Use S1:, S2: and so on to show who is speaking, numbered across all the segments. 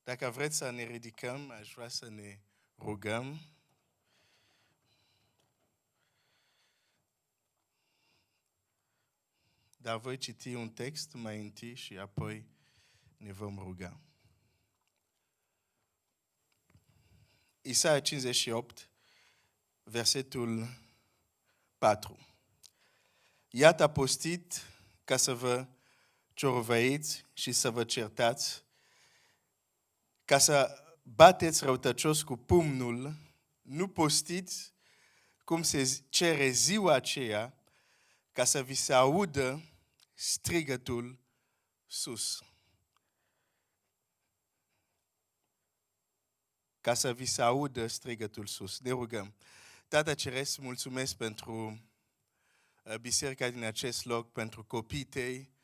S1: Dacă vreți să ne ridicăm, aș vrea să ne rugăm. Dar voi citi un text mai întâi și apoi ne vom ruga. Isaia 58, versetul 4. Iată a postit ca să vă ciorvăiți și să vă certați, ca să bateți răutăcios cu pumnul, nu postiți cum se cere ziua aceea, ca să vi se audă strigătul sus. Ca să vi se audă strigătul sus. Ne rugăm. Tată Ceresc, mulțumesc pentru biserica din acest loc, pentru copiii tăi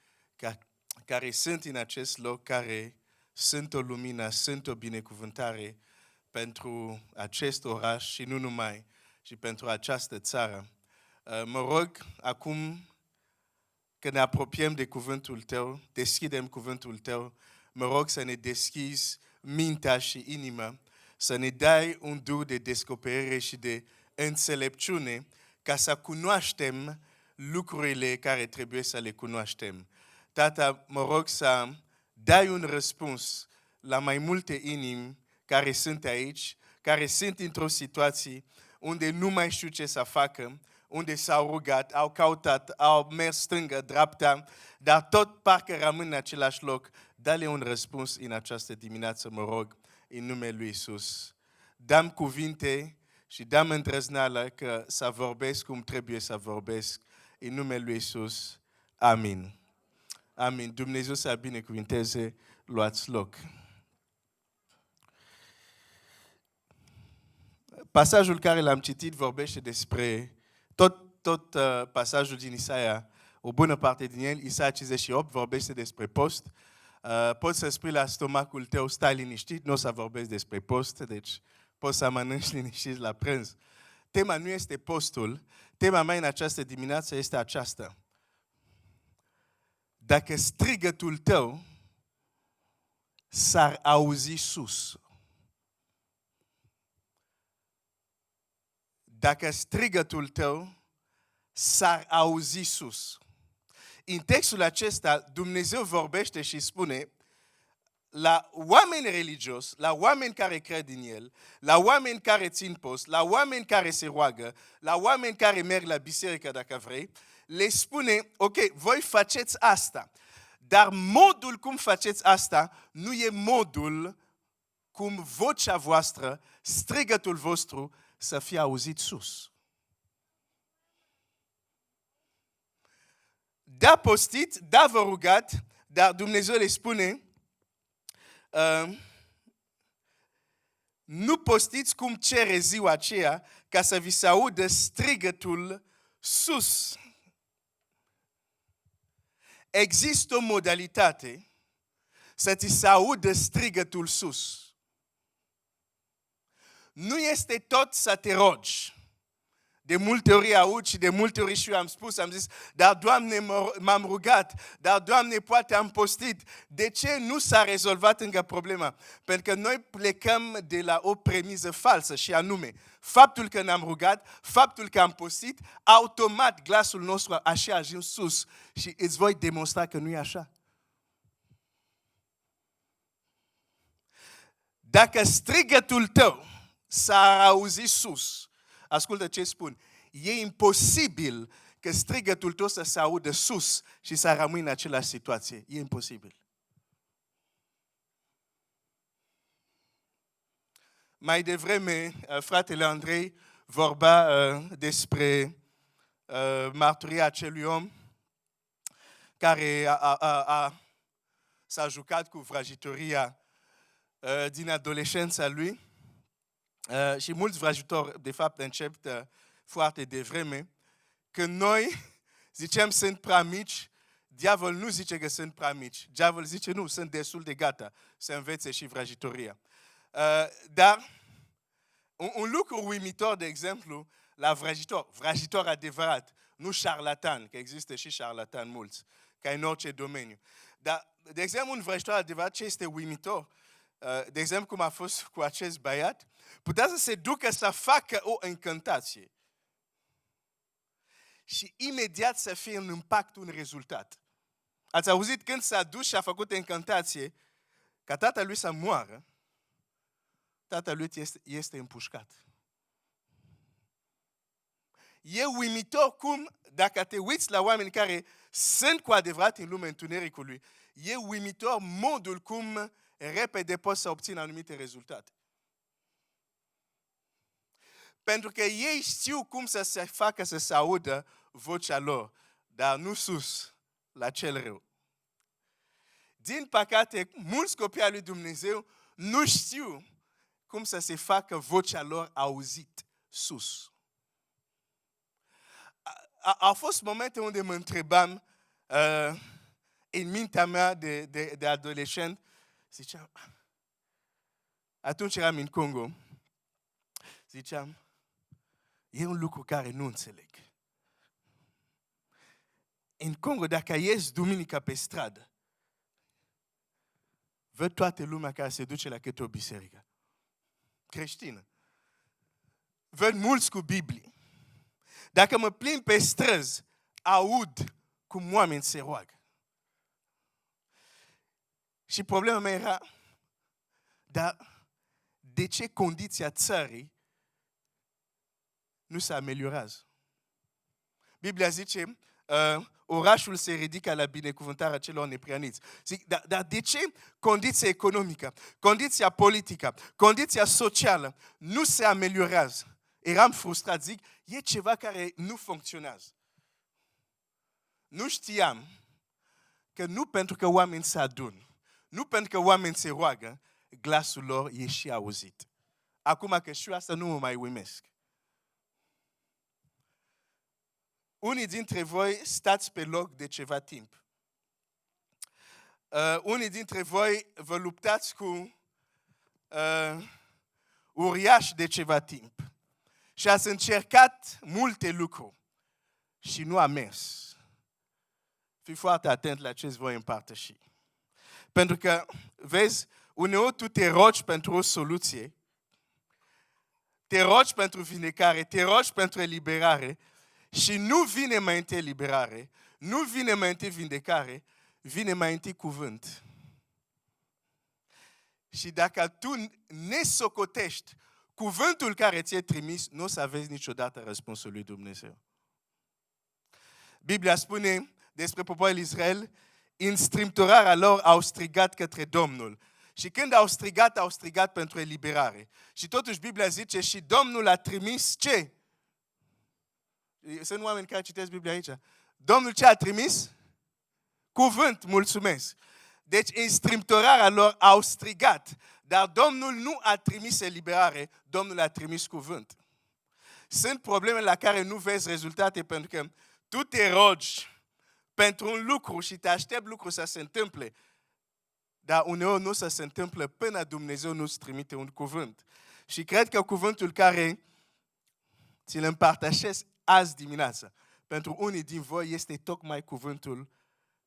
S1: care sunt în acest loc, care sunt o lumină, sunt o binecuvântare pentru acest oraș și nu numai, și pentru această țară. Mă rog acum că ne apropiem de cuvântul tău, deschidem cuvântul tău, mă rog să ne deschizi mintea și inima, să ne dai un duh de descoperire și de înțelepciune ca să cunoaștem lucrurile care trebuie să le cunoaștem. Tată, mă rog să dai un răspuns la mai multe inimi care sunt aici, care sunt într-o situație unde nu mai știu ce să facă, unde s-au rugat, au căutat, au mers stângă, dreapta, dar tot parcă rămân în același loc. Dă-le un răspuns în această dimineață, mă rog, în numele lui Iisus. Dăm cuvinte și dăm îndrăzneală că să vorbesc cum trebuie să vorbesc. În numele lui Iisus. Amin. Amin. Dumnezeu să binecuvinteze, luați loc. Pasajul care l-am citit vorbește despre tot pasajul din Isaia, o bună parte din el, Isaia 58, vorbește despre post. Poți să spui la stomacul tău, stai liniștit, nu o să vorbesc despre post, deci poți să mănânci liniștit la prânz. Tema nu este postul, tema mea în această dimineață este aceasta. Dacă strigătul tău s-ar auzi sus, dacă strigătul tău s-ar auzi sus. În textul acesta, Dumnezeu vorbește și spune la oameni religios, la oameni care cred în El, la oameni care țin post, la oameni care se roagă, la oameni care merg la biserică dacă vrei, le spune, ok, voi faceți asta, dar modul cum faceți asta nu e modul cum vocea voastră, strigătul vostru să fie auzit sus. Da postit, da vă rugat, dar Dumnezeu le spune, nu postiți cum cere ziua aceea ca să vi se audă strigătul sus. Există o modalitate să ți se audă strigătul sus. Nu este tot să te rogi. De multe ori aud și de multe ori și eu am zis, dar Doamne m-am rugat, dar Doamne poate am postit. De ce nu s-a rezolvat încă problema? Pentru că noi plecăm de la o premiză falsă și anume, faptul că ne-am rugat, faptul că am postit, automat glasul nostru așa a ajuns sus și îți voi demonstra că nu e așa. Dacă strigătul tău s-ar auzi sus, ascultă ce spun, e imposibil că strigătul tău să se audă sus și să rămâi în același situație. E imposibil. Mai devreme, fratele Andrei vorbea despre marturia acelui om care s-a jucat cu vrăjitoria din adolescența lui. Și mulți vrăjitori, de fapt, încep foarte devreme. Când noi zicem sunt prea mici, diavolul nu zice că sunt prea mici. Diavolul zice nu, sunt destul de gata să învețe și vrăjitoria. Dar un lucru uimitor, de exemplu, la vrăjitor adevărat, nu șarlatan, că există și șarlatan mulți, ca în orice domeniu. Dar, de exemplu, un vrăjitor adevărat ce este uimitor, de exemplu cum a fost cu acest băiat, putea să se ducă să facă o încantație. Și imediat să fie un impact, un rezultat. Ați auzit când s-a dus și a făcut încantație, ca tatălui să moară, tatălui este împușcat. E uimitor cum, dacă te uiți la oameni care sunt cu adevărat în lumea întunericului, e uimitor modul cum repede poți să obțină anumite rezultate. Pentru că ei știu cum să se facă să se audă vocea lor, dar nu sus, la cel rău. Din păcate, mulți copii al lui Dumnezeu nu știu cum să se facă vocea lor auzit sus. Au fost momente unde mă întrebam în mintea mea de adolescent, ziceam, atunci eram în Congo, ziceam, e un lucru care nu înțeleg. În Congo, dacă ies duminica pe stradă, văd toată lumea care se duce la câte o biserică creștină. Văd mulți cu Biblie. Dacă mă plimb pe străzi, aud cum oameni se roagă. Și problema mea era, dar de ce condiția țării nu se ameliorează? Biblia zice, orașul se ridică la binecuvântarea celor neprianiți. Zic, dar de ce condiția economică, condiția politică, condiția socială nu se ameliorează? Eram frustrat, zic, e ceva care nu funcționează. Nu știam că nu pentru că oamenii se adună, nu pentru că oamenii se roagă, glasul lor e și auzit. Acum că știu asta, nu mă mai uimesc. Unii dintre voi stați pe loc de ceva timp. Unii dintre voi vă luptați cu uriași de ceva timp. Și ați încercat multe lucruri și nu a mers. Fii foarte atent la ce îți voi împărtăși. Pentru că, vezi, uneori tu te rogi pentru o soluție, te rogi pentru vindecare, te rogi pentru eliberare și nu vine mai întâi eliberare, nu vine mai întâi vindecare, vine mai întâi cuvânt. Și dacă tu nesocotești cuvântul care ți-e trimis, nu o să aveți niciodată răspunsul lui Dumnezeu. Biblia spune despre poporul Israel, în strâmtorarea lor au strigat către Domnul. Și când au strigat pentru eliberare. Și totuși Biblia zice și Domnul a trimis ce? Sunt oameni care citesc Biblia aici. Domnul ce a trimis? Cuvânt, mulțumesc. Deci în strâmtorarea lor au strigat. Dar Domnul nu a trimis eliberare, Domnul a trimis cuvânt. Sunt probleme la care nu vezi rezultate pentru că tu te rogi pentru un lucru și te aștepți lucrul să se întâmple. Dar uneori nu se întâmplă până Dumnezeu nu-ți trimite un cuvânt. Și cred că cuvântul care ți-l împărtășesc azi dimineață, pentru unii din voi este tocmai cuvântul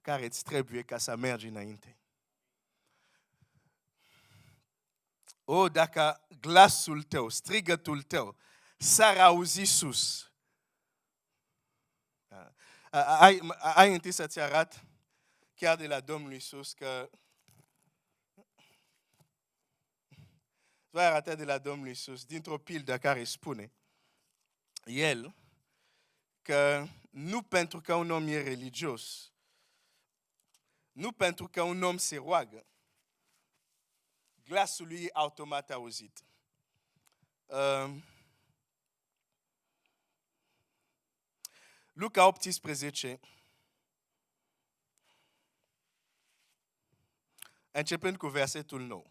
S1: care îți trebuie ca să mergi înainte. O, dacă glasul tău, strigătul tău s-ar auzi sus. Ai întâi să-ți arăt chiar de la Domnul Iisus că voi arăta de la Domnul Iisus dintr-o pildă care spune El că nu pentru că un om e religios, nu pentru că un om se roagă, glasul lui e automat auzit. Luca 18, începând cu versetul 9.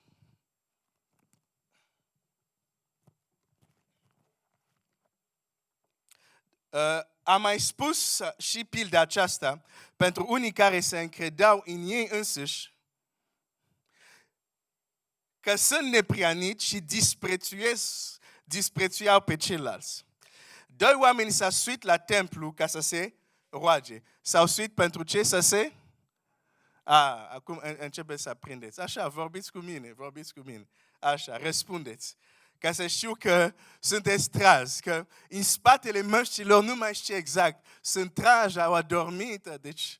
S1: Am mai spus și pilda aceasta pentru unii care se încredeau în ei însuși că sunt neprianiți și disprețuiau pe ceilalți. Doi oameni s-au suit la templu ca să se roage. S-au suit pentru ce? Să se Acum începe să aprindeți. Așa, vorbiți cu mine. Așa, răspundeți. Ca să știu că sunteți trași, că în spatele măștilor nu mai știu exact. Sunt trași, au adormit, deci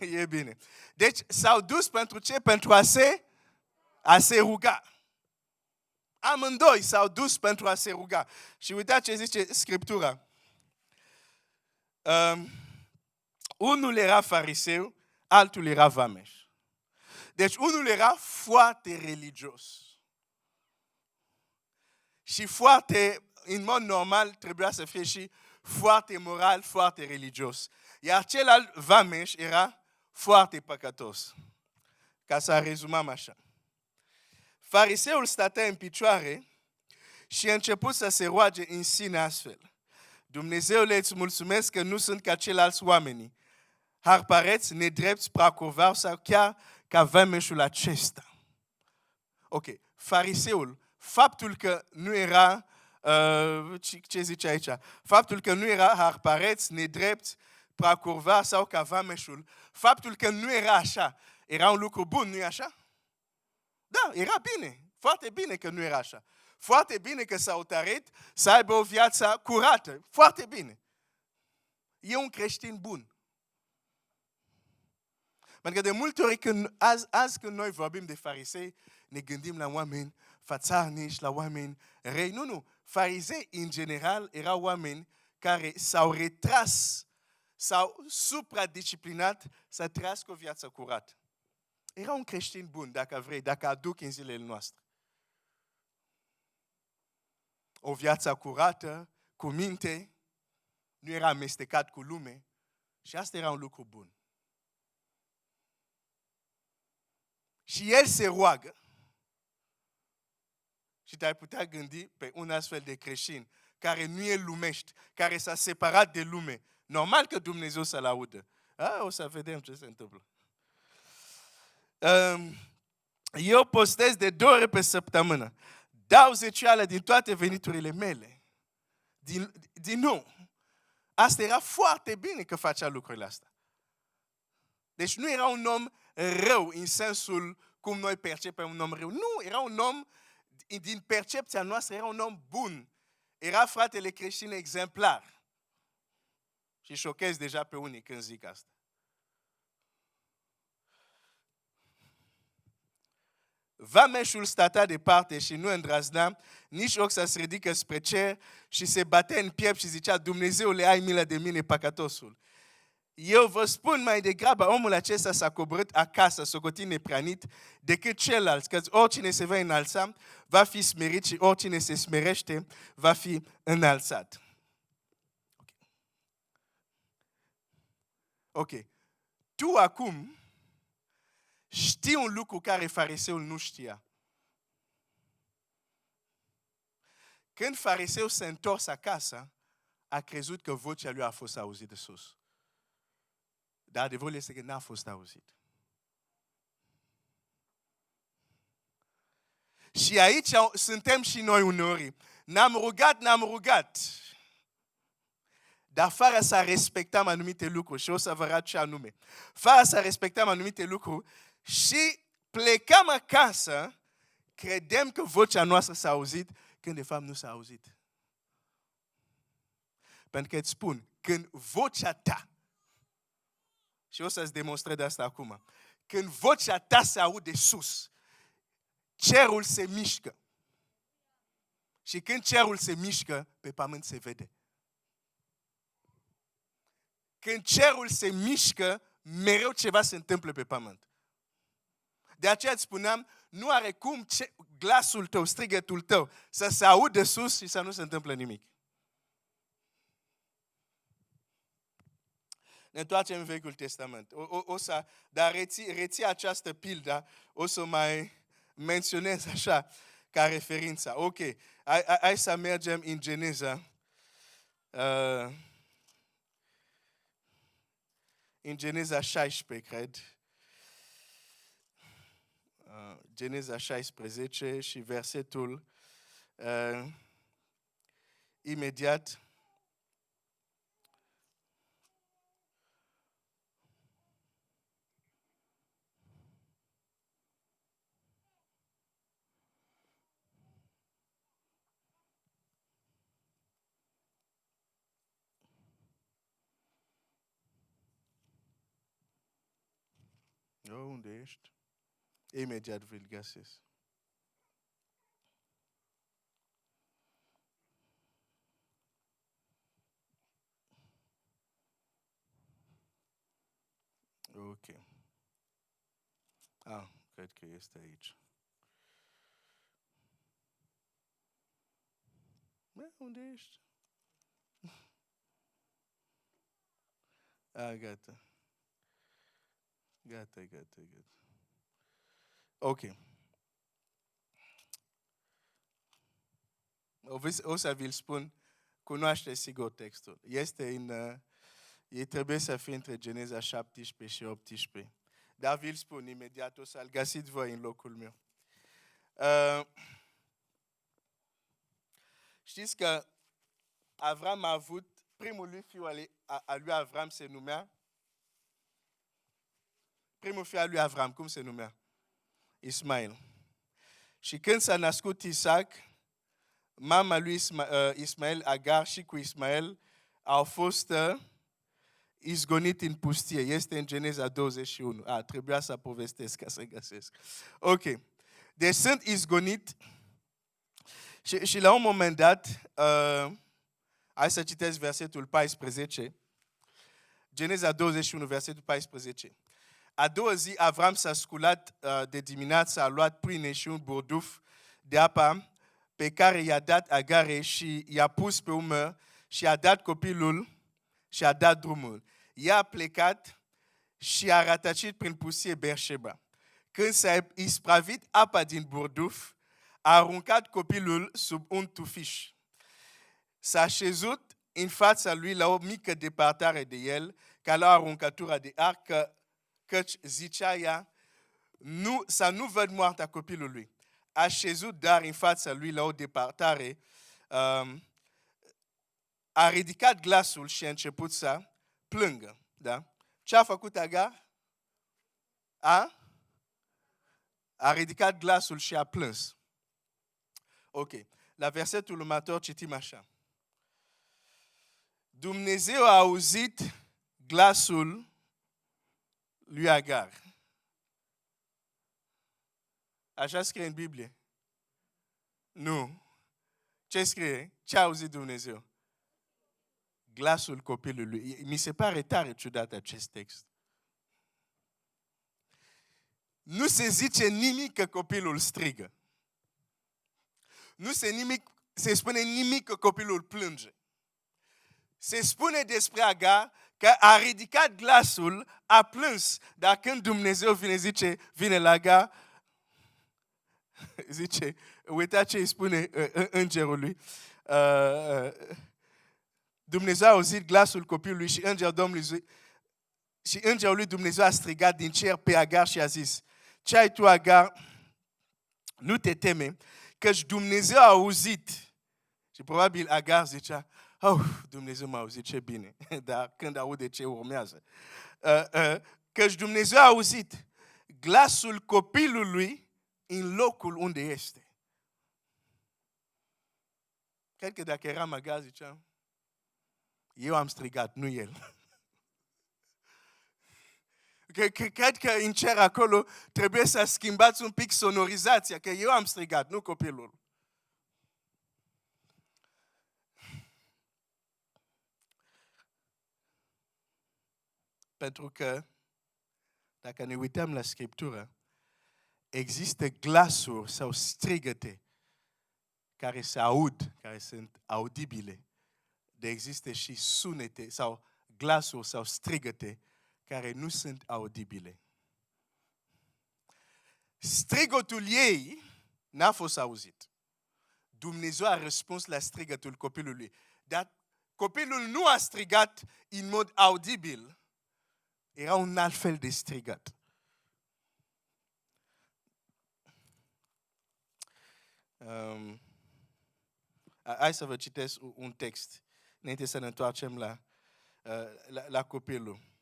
S1: e bine. Deci s-au dus pentru ce? Pentru a se ruga. Amândoi s-au dus pentru a se ruga. Și uitați ce zice Scriptura. Unul era fariseu, altul era vameș. Deci unul era foarte religios. Și foarte, în mod normal, trebuia să fie și foarte moral, foarte religios. Iar celălalt vameș era foarte păcătos. Ca să rezumăm așa. Fariseul stătea în picioare și a început să se roage în sine astfel. Dumnezeule, îți mulțumesc că nu sunt ca ceilalți oameni, harpareți, nedrepți, pracovari sau chiar ca vameșul acesta. Ok, fariseul, faptul că nu era, ce zice aici? Faptul că nu era harpareți, nedrepți, pracovari sau ca vameșul, faptul că nu era așa, era un lucru bun, nu-i așa? Da, era bine, foarte bine că nu era așa. Foarte bine că s-a hotărât să aibă o viață curată. Foarte bine. E un creștin bun. Pentru că de multe ori, azi când noi vorbim de farisei, ne gândim la oameni fațarnici, la oameni răi. Nu. Farisei, în general, erau oameni care s-au retras, s-au supradisciplinat să trăiască o viață curată. Era un creștin bun, dacă vrei, dacă aduc în zilele noastre. O viață curată, cu minte, nu era amestecat cu lume și asta era un lucru bun. Și el se roagă. Și te-ai putea gândi pe un astfel de creștin care nu e lumești, care s-a separat de lume. Normal că Dumnezeu să-l audă. O să vedem ce se întâmplă. Eu postez de 2 ori pe săptămână. Dau zecială din toate veniturile mele. Din nou. Asta era foarte bine că facea lucrurile astea. Deci nu era un om rău în sensul cum noi percepem un om rău. Nu, era un om, din percepția noastră, era un om bun. Era fratele creștin exemplar. Și șochez deja pe unii când zic asta. Vameșul stătea departe și nu îndrăznea nici ochi să se ridică spre cer și se batea în piept și zicea, Dumnezeule, ai milă de mine, păcătosul. Eu vă spun mai degrabă, omul acesta s-a coborât acasă, socotit nepreanit, decât celălalt, că oricine se va înălța va fi smerit și oricine se smerește va fi înălțat. Ok. Tu acum știi un lucru care fariseul nu știa. Când fariseul s-a întors acasă, a crezut că vocea lui a fost auzită de sus. Dar adevărul este că n-a fost auzit. Și aici suntem și noi uneori. Ne-am rugat. Dar fără să respectăm anumite lucruri. Și o să vă arăt ce anume. Fără să respectăm anumite lucruri și plecăm acasă, credem că vocea noastră s-a auzit, când de fapt nu s-a auzit. Pentru că îți spun, când vocea ta, și o să-ți demonstrez de asta acum, când vocea ta se aude sus, cerul se mișcă. Și când cerul se mișcă, pe pământ se vede. Când cerul se mișcă, mereu ceva se întâmplă pe pământ. De aceea îți spuneam, nu are cum glasul tău, strigătul tău, să se audă sus și să nu se întâmplă nimic. Ne întoarcem în Vechiul Testament. Dar reții această pildă, o să mai menționez așa, ca referință. Ok, hai să mergem în Geneza. În Geneza 16, cred. Geneza 16 și versetul imediat. Unde ești? Imediat vi-l găsesc. Ok. Cred că este aici. Unde ești? Gata. Gata. Ok. O să vi-l spun, cunoaște sigur textul. Ei trebuie să fie între Geneza 17 și 18. Dar vi-l spun imediat, o să-l găsiți voi în locul meu. Știți că Avram a avut, primul lui fiu al lui Avram se numea? Primul fiu al lui Avram, cum se numea? Ismael. Și când s-a născut Isaac, mama lui Ismael, Agar, și cu Ismael au fost izgonit în pustie. Este în Geneza 21. Trebuia să povestesc ca să găsesc. Ok. Deci sunt izgonit și la un moment dat, hai să citesc versetul 14. Geneza 21, versetul 14. A doua zi, Avram s-a sculat de dimineață, a luat pâine și un burduf de apă pe care i-a dat Agare și i-a pus pe umăr și a dat copilul și a dat drumul. Ea a plecat și a rătăcit prin pustie Beersheba. Când s-a ispravit apa din burduf, a aruncat copilul sub un tufiș. S-a așezut în fața lui la o mică departare de el, ca la o aruncătură de arc, căci zicea ea, să nu văd moartea copilului. A așezut dar în fața lui la o departare, a ridicat glasul și a început să plângă. Da? Ce a făcut Agar? A ridicat glasul și a plâns. Ok. La versetul următor citim așa. Dumnezeu a auzit glasul lui Agar. Așa scrie în Biblie? Nu. Ce scrie? Ce a auzit Dumnezeu? Glasul copilului. Mi se pare tare ciudat acest text. Nu se zice nimic că copilul strigă. Nu se spune nimic că copilul plânge. Se spune despre Agar că a ridicat glasul, a plâns, dar când Dumnezeu vine la Agar, zice, uitați ce îi spune îngerului. Dumnezeu a auzit glasul copilului și îngerul lui Dumnezeu a strigat din cer pe Agar și a zis, ce ai tu, Agar? Nu te teme, căci Dumnezeu a auzit. Și probabil Agar zicea, Dumnezeu m-a auzit, ce bine. Dar când aude ce urmează. Căci Dumnezeu a auzit glasul copilului în locul unde este. Cred că dacă eram Agar, ziceam, eu am strigat, nu el. Cred că în cer acolo trebuie să schimbați un pic sonorizația, că eu am strigat, nu copilul. Pentru că, dacă ne uităm la Scriptură, există glasuri sau strigăte care se aud, care sunt audibile. De există și sunete sau glasuri sau strigăte care nu sunt audibile. Strigotul ei n-a fost auzit. Dumnezeu a răspuns la strigătul copilului. Dar copilul nu a strigat în mod audibil. Era un alt fel de strigat. Hai să vă citesc un text, înainte să ne întoarcem la copilul.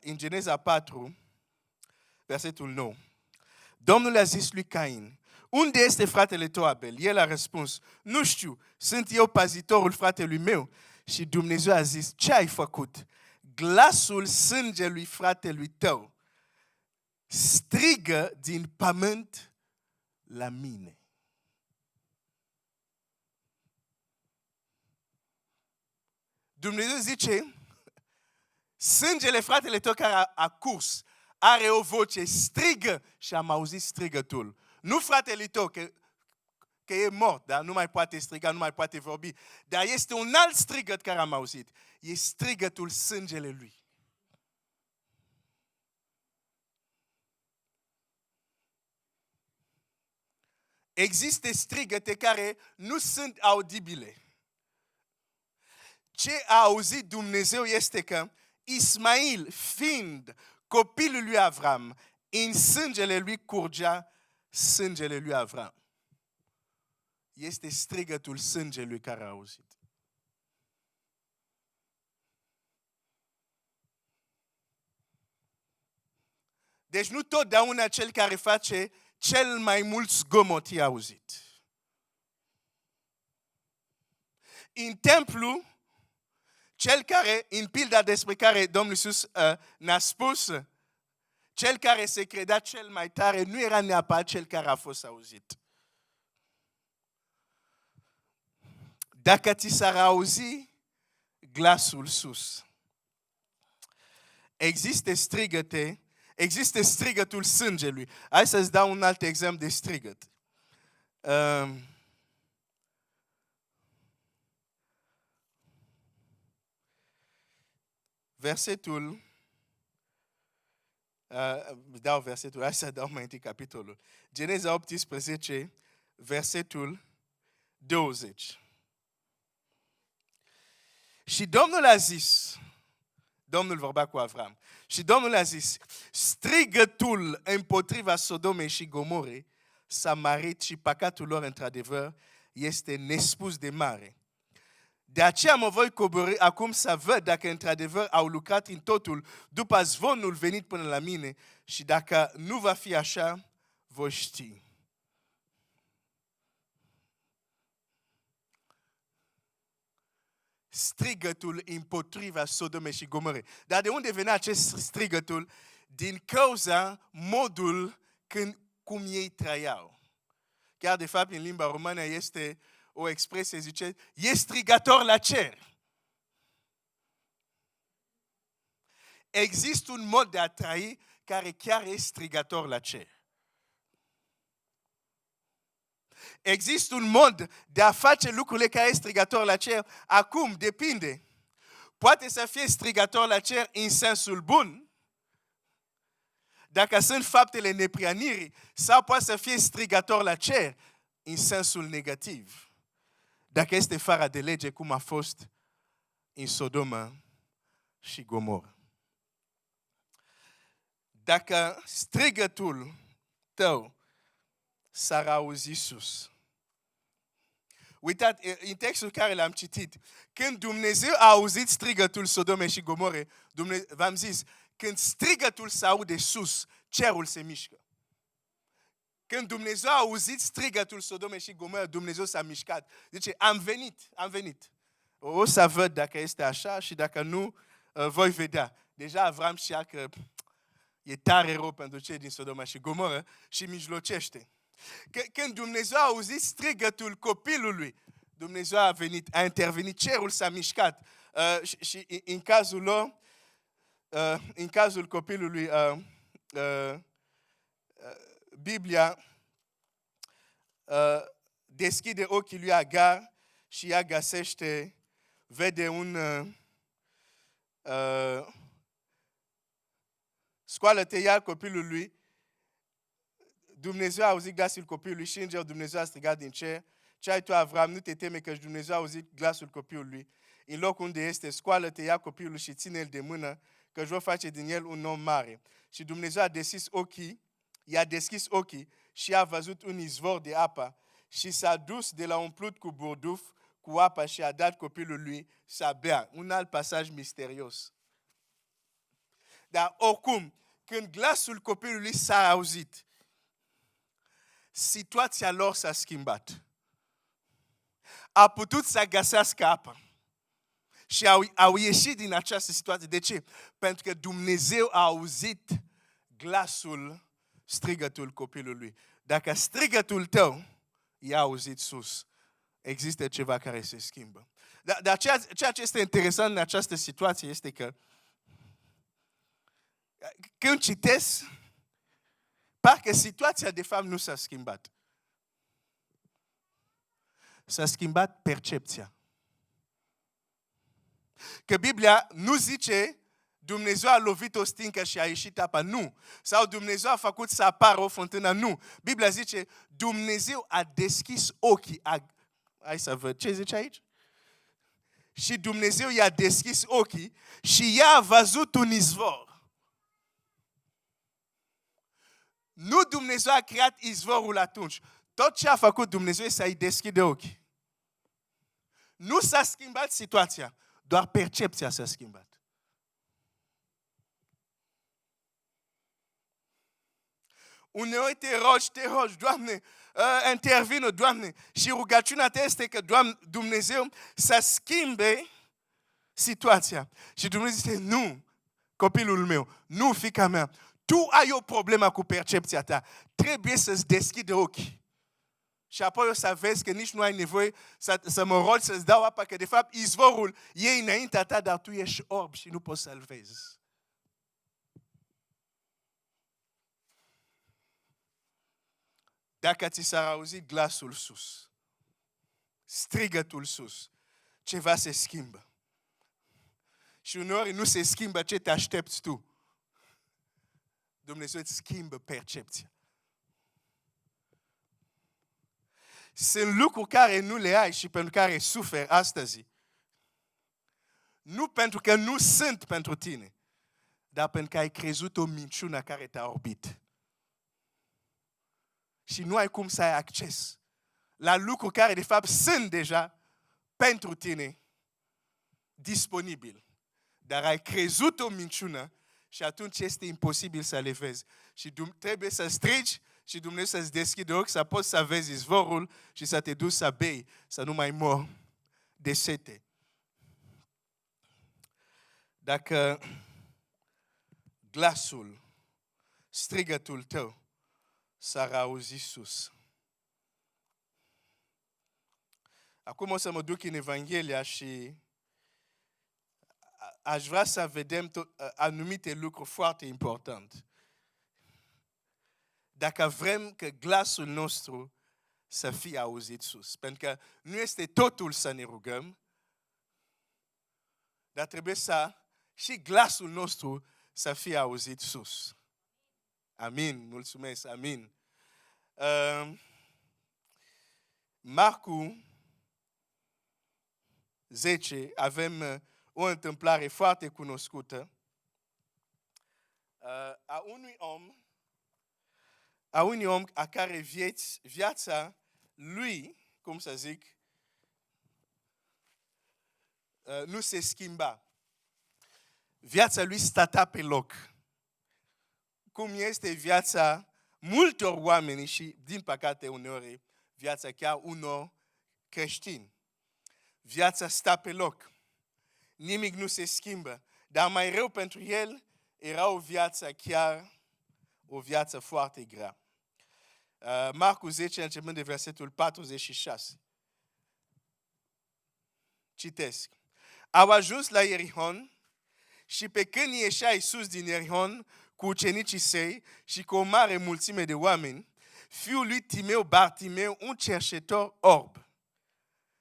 S1: În Geneza 4, versetul 9. Domnul a zis lui Cain, unde este fratele tău Abel? El a răspuns, nu știu, sunt eu păzitorul fratelui meu. Și Dumnezeu a zis, ce ai făcut? Glasul sângelui fratelui tău strigă din pământ la mine. Dumnezeu zice, sângele fratele tău care a curs are o voce, strigă, și am auzit strigătul. Nu fratele tău, că e mort, dar nu mai poate striga, nu mai poate vorbi. Dar este un alt strigăt care am auzit. E strigătul sângele lui. Există strigăte care nu sunt audibile. Ce a auzit Dumnezeu este că Ismail, fiind copilul lui Avram, în sângele lui curgea sângele lui Avram. Este strigătul sângelui care a auzit. Deci nu totdeauna cel care face cel mai mult zgomot i-a auzit. În templu, cel care, în pilda despre care Domnul Iisus ne-a spus, cel care se credea cel mai tare nu era neapărat cel care a fost auzit. Dacă ți s-ar auzi glasul sus, există strigătul sângelui. Hai să-ți dau un alt exemplu de strigăt. Versetul, hai să dau mai întâi capitolul. Geneza 18, versetul 20. Și Domnul a zis, Domnul vorbea cu Avram, și Domnul a zis, strigătul împotriva Sodomei și Gomorei s-a mărit și păcatul lor, într-adevăr, este nespus de mare. De aceea mă voi coborî acum să văd dacă într-adevăr au lucrat în totul după zvonul venit până la mine și dacă nu va fi așa, voi ști. Strigătul împotriva Sodomei și Gomorei. Dar de unde venea acest strigătul? Din cauza modul cum ei trăiau. Chiar de fapt în limba română este o expresie, zice, e strigator la cer. Există un mod de a trăi care chiar e strigator la cer. Există un mod de a face lucrurile care e strigator la cer. Acum, depinde. Poate să fie strigator la cer în sensul bun, dacă sunt faptele neprianirii, sau poate să fie strigator la cer în sensul negativ. Dacă este fără de lege, cum a fost în Sodoma și Gomoră. Dacă strigătul tău s-ar auzi sus. Uitați, în textul care l-am citit, când Dumnezeu a auzit strigătul Sodomei și Gomore, v-am zis, când strigătul se aude sus, cerul se mișcă. Când Dumnezeu a auzit strigătul Sodomei și Gomoră, Dumnezeu s-a mișcat. Zice, am venit. O să văd dacă este așa și dacă nu, voi vedea. Deja Avram știa că e tare rău pentru cei din Sodoma și Gomoră și mijlocește. Când Dumnezeu a auzit strigătul copilului, Dumnezeu a intervenit, cerul s-a mișcat. Și în cazul lor, în cazul copilului, Biblia deschide ochii lui Agar și ea găsește, vede un... Scoală-te, ia copilul lui. Dumnezeu a auzit glasul copilului și îngerul Dumnezeu a strigat din cer. Ce ai tu, Avram, nu te teme că Dumnezeu a auzit glasul copilului. În locul unde este, scoală-te, ia copilul și ține-l de mână, că își va face din el un om mare. Și Dumnezeu i-a deschis ochii și a văzut un izvor de apă și s-a dus de la umplut cu burduf, cu apă și a dat copilului să bea. Un alt pasaj misterios. Dar oricum, când glasul copilului s-a auzit, situația lor s-a schimbat. A putut să găsească apă. Și au ieșit din această situație. De ce? Pentru că Dumnezeu a auzit glasul strigătul copilului. Dacă strigătul tău i-a auzit sus, există ceva care se schimbă. Dar ceea ce este interesant în această situație este că când citesc, parcă situația de fapt nu s-a schimbat. S-a schimbat percepția. Că Biblia nu zice Dumnezeu a lovit o stincă și a ieșit apa, nu. Sau Dumnezeu a făcut să apară o fântână, nu. Biblia zice Dumnezeu a deschis ochii. Hai să văd, ce zice aici? Și Dumnezeu i-a deschis ochii și ea a văzut un izvor. Nu Dumnezeu a creat izvorul atunci. Tot ce a făcut Dumnezeu este să-i deschide ochii. Nu s-a schimbat situația, doar percepția s-a schimbat. Uneori te rogi, Doamne, intervină, Doamne, și rugăciunea ta este că Dumnezeu să schimbe situația. Și Dumnezeu zice, nu, copilul meu, nu, fiica mea, tu ai o problemă cu percepția ta, trebuie să-ți deschide ochii. Și apoi o să vezi că nici nu ai nevoie să mă rogi să-ți dau apă, că de fapt izvorul e înaintea ta, dar tu ești orb și nu poți să-l vezi. Dacă ți s-ar auzi glasul sus, strigătul sus, ceva se schimbă. Și uneori nu se schimbă ce te aștepți tu. Dumnezeu îți schimbă percepția. Sunt lucruri care nu le ai și pentru care suferi astăzi. Nu pentru că nu sunt pentru tine, dar pentru că ai crezut o minciună care te-a orbit. Și nu ai cum să ai acces la lucruri care de fapt sunt deja pentru tine disponibil. Dar ai crezut o minciună și atunci este imposibil să le vezi. Și trebuie să strigi și Dumnezeu să-ți deschide ochi, să poți să vezi izvorul și să te duci să bei, să nu mai mor de sete. Dacă glasul, strigătul tău s-ar auzi sus. Acum o să mă duc în Evanghelia și aș vrea să vedem anumite lucruri foarte importante. Dacă vrem că glasul nostru să fie auzit sus. Pentru că nu este totul să ne rugăm, dar trebuie să și glasul nostru să fie auzit sus. Amin, mulțumesc, amin. Marcu 10, avem o întâmplare foarte cunoscută a unui om a care viața lui, cum să zic, nu se schimba. Viața lui stătea pe loc. Cum este viața multor oameni și, din păcate, uneori, viața chiar unor creștini. Viața stă pe loc. Nimic nu se schimbă. Dar mai rău pentru el era o viață chiar, o viață foarte grea. Marcu 10, începând de versetul 46. Citesc. Au ajuns la Ierihon și pe când ieșea Iisus din Ierihon cu ucenicii săi și cu o mare mulțime de oameni, fiul lui Timeu, Bartimeu, un cerșetor orb,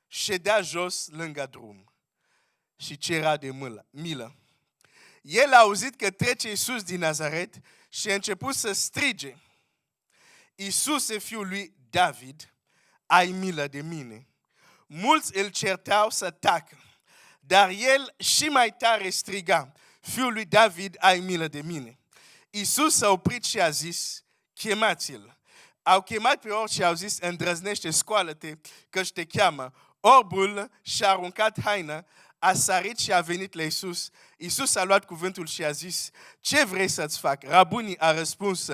S1: ședea jos lângă drum și cerea de milă. El a auzit că trece Iisus din Nazaret și a început să strige: Iisuse, fiul lui David, ai milă de mine. Mulți îl certau să tacă, dar el și mai tare striga: Fiul lui David, ai milă de mine. Iisus s-a oprit și a zis: chemați-l. Au chemat pe orb și au zis: îndrăznește, scoală-te, căci te cheamă. Orbul și-a aruncat haina, a sărit și a venit la Iisus. Iisus a luat cuvântul și a zis: ce vrei să-ți fac? Rabuni, a răspuns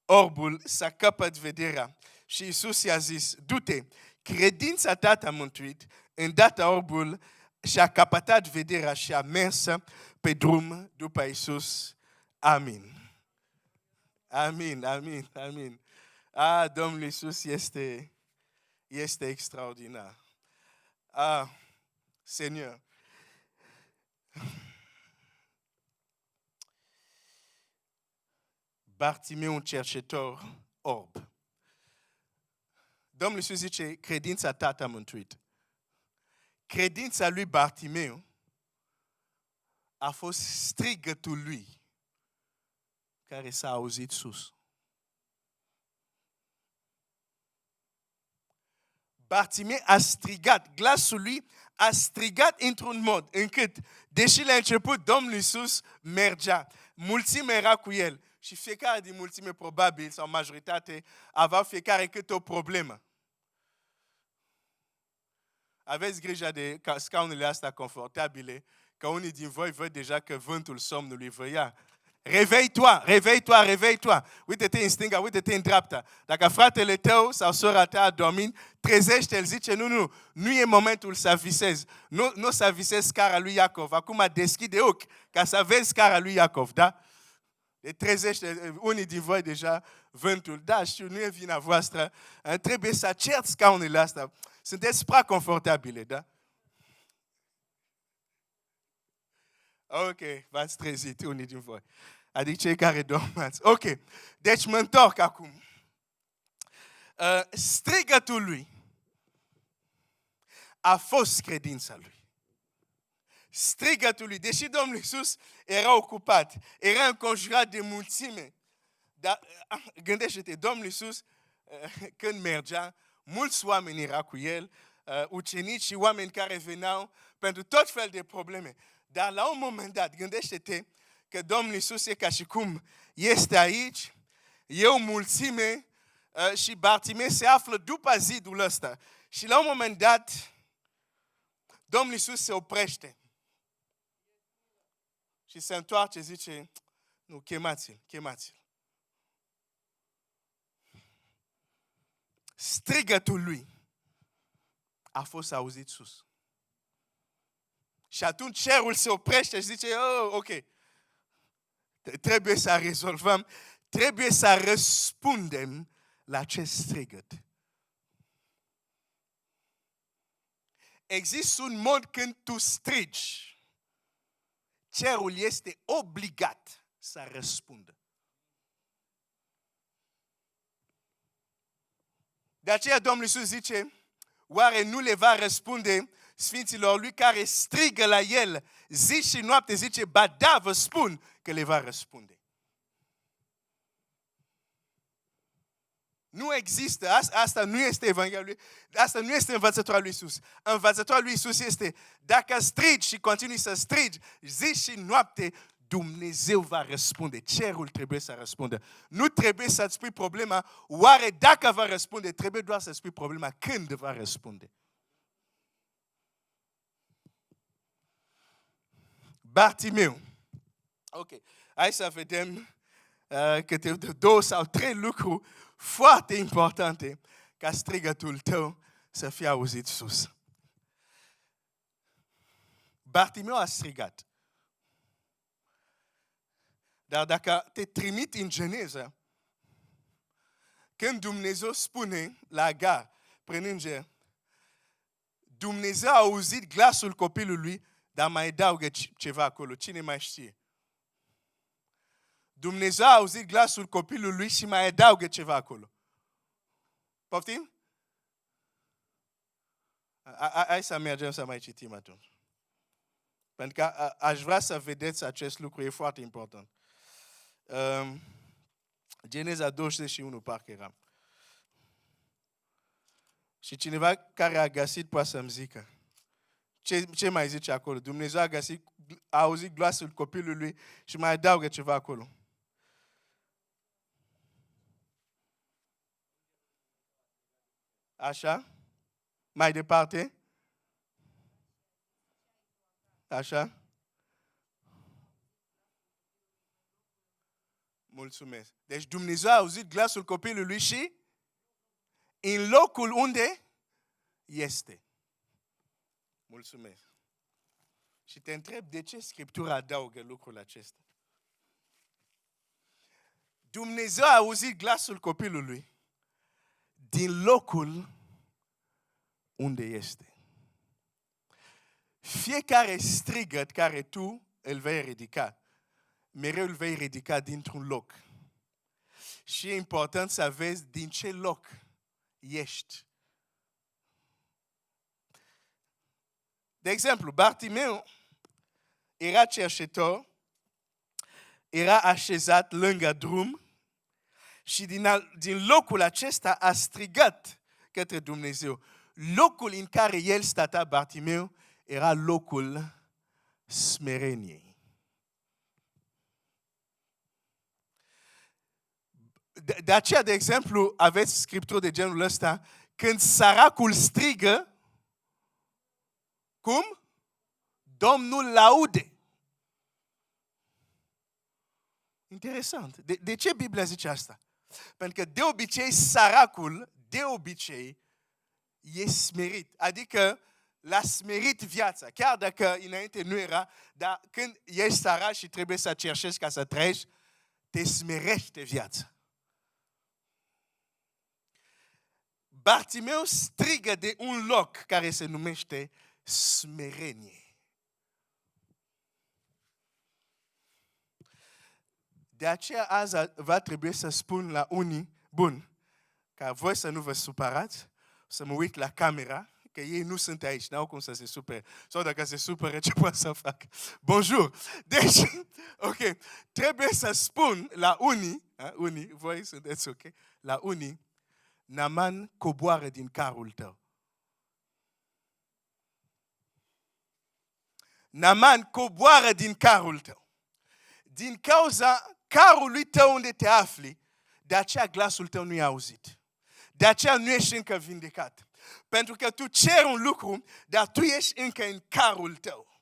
S1: orbul, să capăt vederea. Și Iisus i-a zis: du-te, credința ta te-a mântuit. Îndată orbul și-a capătat vederea și a mers pe drum după Iisus. Amin. Amin, amin, amin. Ah, Domnul Iisus este extraordinar. Ah, Seigneur. Bartimeu, un cercetor orb. Domnul Iisus zice, credința ta te-a mântuit. Credința lui Bartimeu a fost strigătul lui care s-a auzit sus. Bartimeu a strigat, glasul lui a strigat într-un mod încât, deși la început Domnul Iisus mergea, mulțimea era cu el și fiecare din mulțime probabil sau majoritate avea fiecare câte o problemă. Aveți grijă de scaunele astea confortabile, că unii din voi văd deja că vântul somnului vă ia. Réveille-toi, réveille-toi, réveille-toi. Uite-te în stânga, uite-te în dreapta. Dacă fratele tău sau sora ta a dormit, trezește-l, zice, nu e momentul să visezi. Nu să visezi scara lui Iacov. Acum deschide ochi ca să vezi scara lui Iacov, da? Trezește, unii din voi deja vântul. Da, știu, nu e vina voastră. Trebuie să cerți scaunele astea. Sunteți prea confortabile, da? Ok, v-ați trezit unii din voi. Adică cei care dormați. Ok, deci mă întorc acum. Strigătul lui a fost credința lui. Strigătul lui, deși Domnul Iisus era ocupat, era înconjurat de mulțime. Dar gândește-te, Domnul Iisus, când mergea, mulți oameni erau cu el, ucenici și oameni care veneau pentru tot fel de probleme. Dar la un moment dat, gândește-te că Domnul Iisus e ca și cum este aici, e o mulțime și Bartimeu se află după zidul ăsta. Și la un moment dat, Domnul Iisus se oprește și se întoarce, zice, nu, chemați-l, chemați-l. Strigătul lui a fost auzit sus. Și atunci cerul se oprește și zice, oh, ok, trebuie să rezolvăm, trebuie să răspundem la acest strigăt. Există un mod când tu strigi, cerul este obligat să răspundă. De aceea Domnul Iisus zice, oare nu le va răspunde sfinților lui care strigă la el zi și noapte, zice, ba da, vă spun că le va răspunde. Nu există, asta nu este Evanghelia lui, asta nu este învățătura lui Iisus. Învățătura lui Iisus este, dacă strigi și continui să strigi zi și noapte, Dumnezeu va răspunde. Cerul trebuie să răspundă. Nu trebuie să-ți spui problema, oare dacă va răspunde, trebuie doar să spui problema când va răspunde. Bartimeu. Ok, hai să vedem câte 2 sau 3 lucruri foarte importante ca strigătul tău să fie auzit sus. Bartimeu a strigat. Dar dacă te trimit în Geneza, când Dumnezeu spune la Agar, prin înger, Dumnezeu a auzit glasul copilului, dar mai adaugă ceva acolo. Cine mai știe? Dumnezeu a auzit glasul copilului și mai adaugă ceva acolo. Poftim? Hai să mergem să mai citim atunci. Pentru că aș vrea să vedeți acest lucru, e foarte important. Geneza 21, parcă era. Și cineva care a găsit poate să-mi zică. Ce mai zice acolo? Dumnezeu a auzit glasul copilului și mai adaugă ceva acolo. Așa? Mai departe? Așa? Mulțumesc. Deci Dumnezeu a auzit glasul copilului și în locul unde este. Mulțumesc. Și te întreb de ce Scriptura adaugă lucrul acesta. Dumnezeu a auzit glasul copilului din locul unde este. Fiecare strigăt care tu îl vei ridica, mereu îl vei ridica dintr-un loc. Și e important să vezi din ce loc ești. De exemplu, Bartimeu era cerșetor, era așezat lângă drum și din locul acesta a strigat către Dumnezeu. Locul în care el stătea, Bartimeu, era locul smereniei. De aceea, de exemplu, aveți scripturi de genul ăsta, când săracul strigă, cum? Domnul laude. Interesant. De ce Biblia zice asta? Pentru că de obicei săracul, e smerit. Adică l-a smerit viața. Chiar dacă înainte nu era, dar când ești sărac și trebuie să cerșești ca să trăiești, te smerește viața. Bartimeu strigă de un loc care se numește smerenie. De aceea azi va trebui să spun la unii, bun, ca voi să nu vă supărați, să mă uit la camera, că ei nu sunt aici, n-au cum să se supere. Sau dacă se supere, ce pot să fac? Bonjour! Deci, ok, trebuie să spun la unii, voi sunteți ok, la unii, Naaman coboară din carul tău. Naaman coboară din carul tău. Din cauza carului tău unde te afli, de aceea glasul tău nu e auzit. De aceea nu ești încă vindecat. Pentru că tu ceri un lucru, dar tu ești încă în carul tău.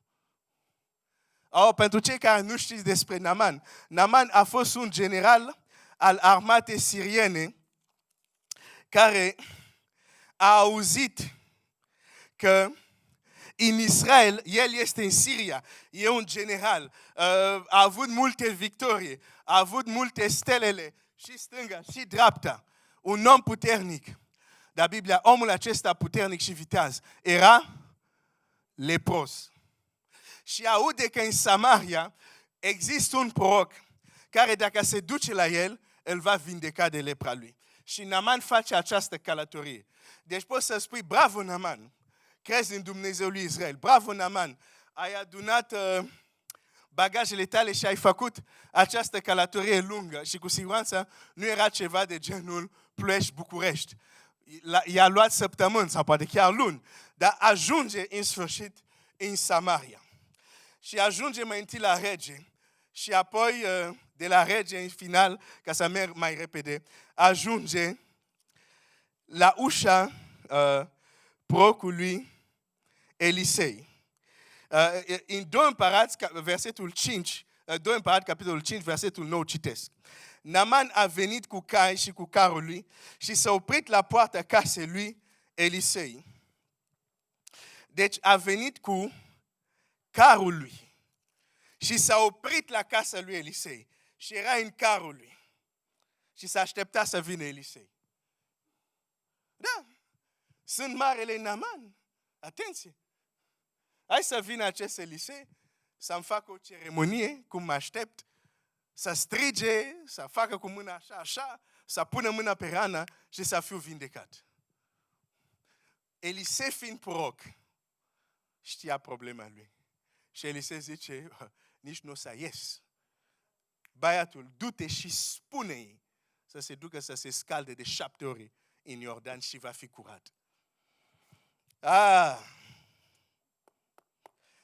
S1: Pentru cei care nu știți despre Naaman, Naaman a fost un general al armatei siriene care a auzit că în Israel, el este în Siria, e un general, a avut multe victorii, a avut multe stelele, și stânga, și dreapta, un om puternic. Dar Biblia, omul acesta puternic și viteaz, era lepros. Și aude că în Samaria există un proroc care dacă se duce la el, îl va vindeca de lepra lui. Și Naaman face această călătorie. Deci poți să spui, bravo Naaman, crezi în Dumnezeul lui Israel, bravo Naaman, ai adunat bagajele tale și ai făcut această călătorie lungă și cu siguranță nu era ceva de genul Ploiești-București. I-a luat săptămâni sau poate chiar luni, dar ajunge în sfârșit în Samaria. Și ajunge mai întâi la rege și apoi de la rege în final, ca să merg mai repede, ajunge la ușa prorocului Elisei. În 2 Împărați, versetul 5, 2 Împărați, capitolul 5, versetul 9, citesc. Naaman a venit cu cai și cu carul lui și s-a oprit la poarta casei lui Elisei. Deci a venit cu carul lui și s-a oprit la casa lui Elisei și era în carul lui și s-a așteptat să vină Elisei. Da, sunt marele Naaman. Atenție! Hai să vină acest Elisei, să-mi facă o ceremonie, cum mă aștept, să strige, să facă cu mâna așa, așa, să pună mâna pe rană și să fiu vindecat. Elisei fiind proroc, știa problema lui. Și Elisei zice, nici nu o să ies. Băiatul, du-te și spune-i să se ducă să se scalde de 7 ori în Iordan și va fi curat.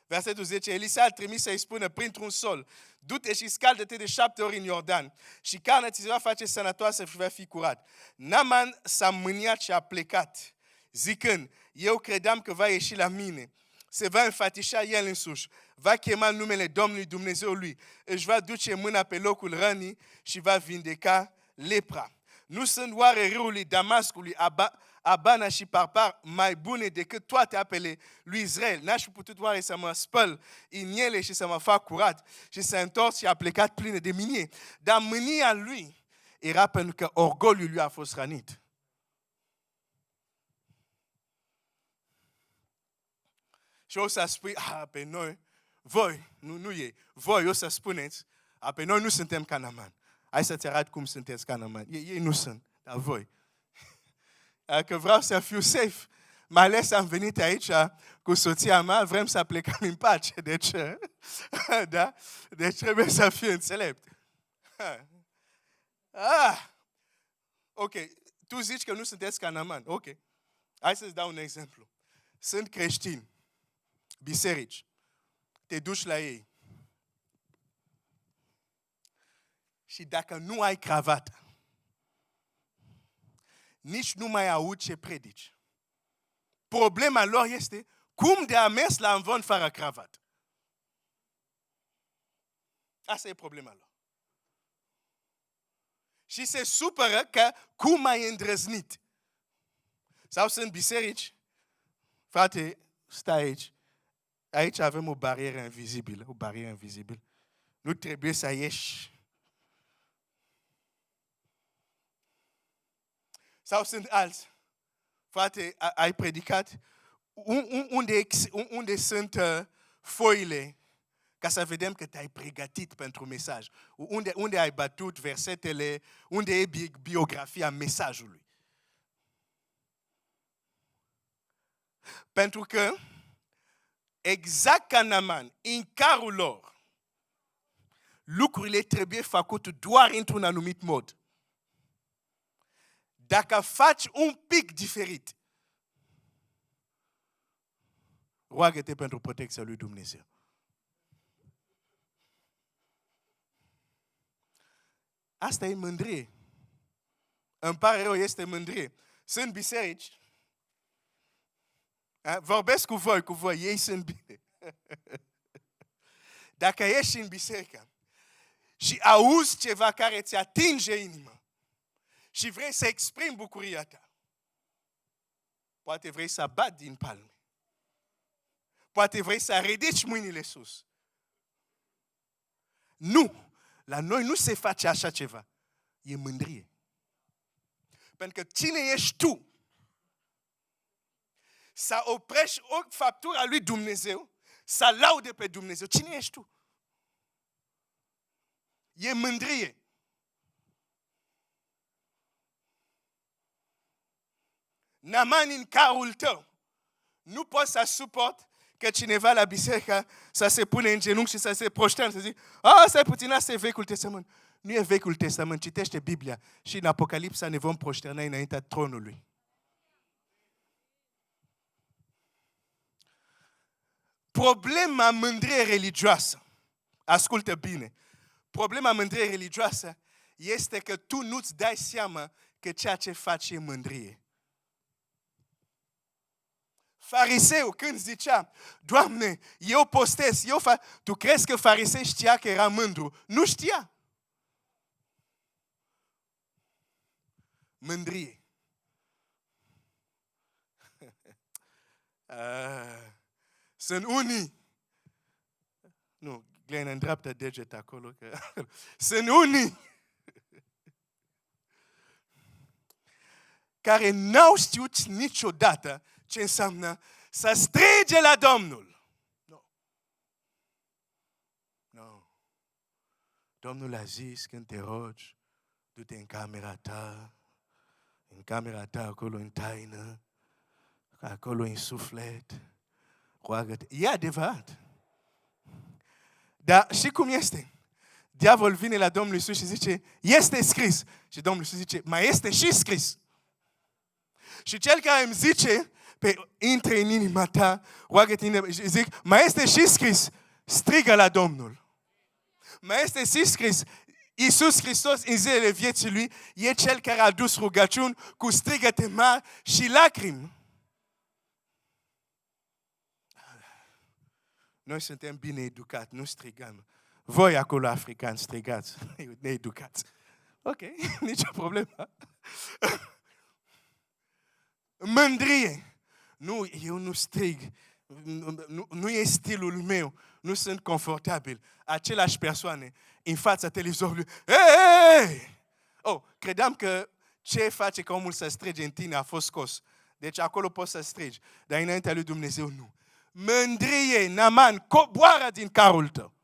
S1: Versetul 10, Elisa a trimis să-i spună printr-un sol, du-te și scaldă-te de 7 ori în Iordan și carnea ți se va face sănătoasă și va fi curat. Naaman s-a mâniat și a plecat, zicând, eu credeam că va ieși la mine, se va înfățișa el însuși, va chema numele Domnului Dumnezeului, își va duce mâna pe locul rănii și va vindeca lepra. Nu sunt oare râurile Damascului, Abana și Parpar mai bune decât toate apele lui Israel? N-aș fi putut oare să mă spăl în ele și să mă fac curat? Și s-a întors și a plecat plină de mânie. Dar mânia lui era pentru că orgoliul lui a fost rănit. Și o să spui, pe noi, voi, nu ei, voi o să spuneți, pe noi nu suntem ca Naaman. Hai să-ți arăt cum sunteți ca Naaman. Ei nu sunt, dar voi. Că vreau să fiu safe. Mai ales am venit aici cu soția mea, vrem să plecăm în pace. Deci, da? Deci trebuie să fiu înțelept. Ok, tu zici că nu sunteți ca Naaman. Ok, hai să-ți dau un exemplu. Sunt creștini, biserici, te duci la ei. Și dacă nu ai cravată, nici nu mai aud ce predici. Problema lor este cum de a mers la învon fără cravată. Asta e problema lor. Și se supără că cum ai îndrăznit. Sau sunt biserici, frate, stai aici. Aici avem o barieră invizibilă, Nu trebuie să ieși. Sau sunt alți. Frate, ai predicat? Unde sunt foile ca să vedem că te-ai pregătit pentru mesaj? Unde ai bătut versetele? Unde e biografia mesajului? Pentru că, exact ca Naaman, în carul lor, lucrurile trebuie făcute doar într-un anumit mod. Dacă faci un pic diferit, roagă-te pentru protecția lui Dumnezeu. Asta e mândrie. Îmi pare rău, este mândrie. Sunt biserici. Vorbesc cu voi, ei sunt bine. Dacă ești în biserică și auzi ceva care ți atinge inima, și vrei să exprimi bucuria ta. Poate vrei să bat din palme. Poate vrei să ridici mâinile sus. Nu! La noi nu se face așa ceva. E mândrie. Pentru că cine ești tu să oprești o faptura lui Dumnezeu, să laude pe Dumnezeu? Cine ești tu? E mândrie. Naaman în carul tău. Nu poți să suport că cineva la biserică să se pune în genunchi și să se proșteană, să zic, stai puțin, asta e Vechiul Testament. Nu e Vechiul Testament, citește Biblia și în Apocalipsa ne vom proșterna înaintea tronului. Problema mândriei religioasă, ascultă bine, problema mândriei religioasă este că tu nu-ți dai seama că ceea ce faci e mândrie. Fariseu, când zicea, Doamne, eu postez, tu crezi că fariseu știa că era mândru? Nu știa. Mândrie. Sunt unii. Nu, Glenn, îndreaptă deget acolo. Sunt unii care n-au știut niciodată ce înseamnă să strige la Domnul. Nu. Domnul a zis, când te rogi, du-te în camera ta, acolo în taină, acolo în suflet, roagă-te. E adevărat. Dar și cum este? Diavol vine la Domnul Iisus și zice, este scris. Și Domnul Iisus zice, mai este și scris. Și cel care îmi zice, intre în inima ta, roagă-te, zic, mai este și scris, strigă la Domnul. Mai este și scris, Iisus Hristos în zilele vieții Lui e Cel care a dus rugăciuni cu strigăte mari și lacrimi. Noi suntem bine educați, nu strigăm. Voi acolo africani strigați, needucați. Ok, nicio problemă. Mândrie. Nu, eu nu strig. Nu e stilul meu. Nu sunt confortabil. Aceleași persoane în fața televizorului. Ei! Oh, credeam că ce face ca omul să strige în tine a fost scos. Deci acolo poți să strigi. Dar înaintea lui Dumnezeu nu. Mândrie, Naaman, coboară din carul tău.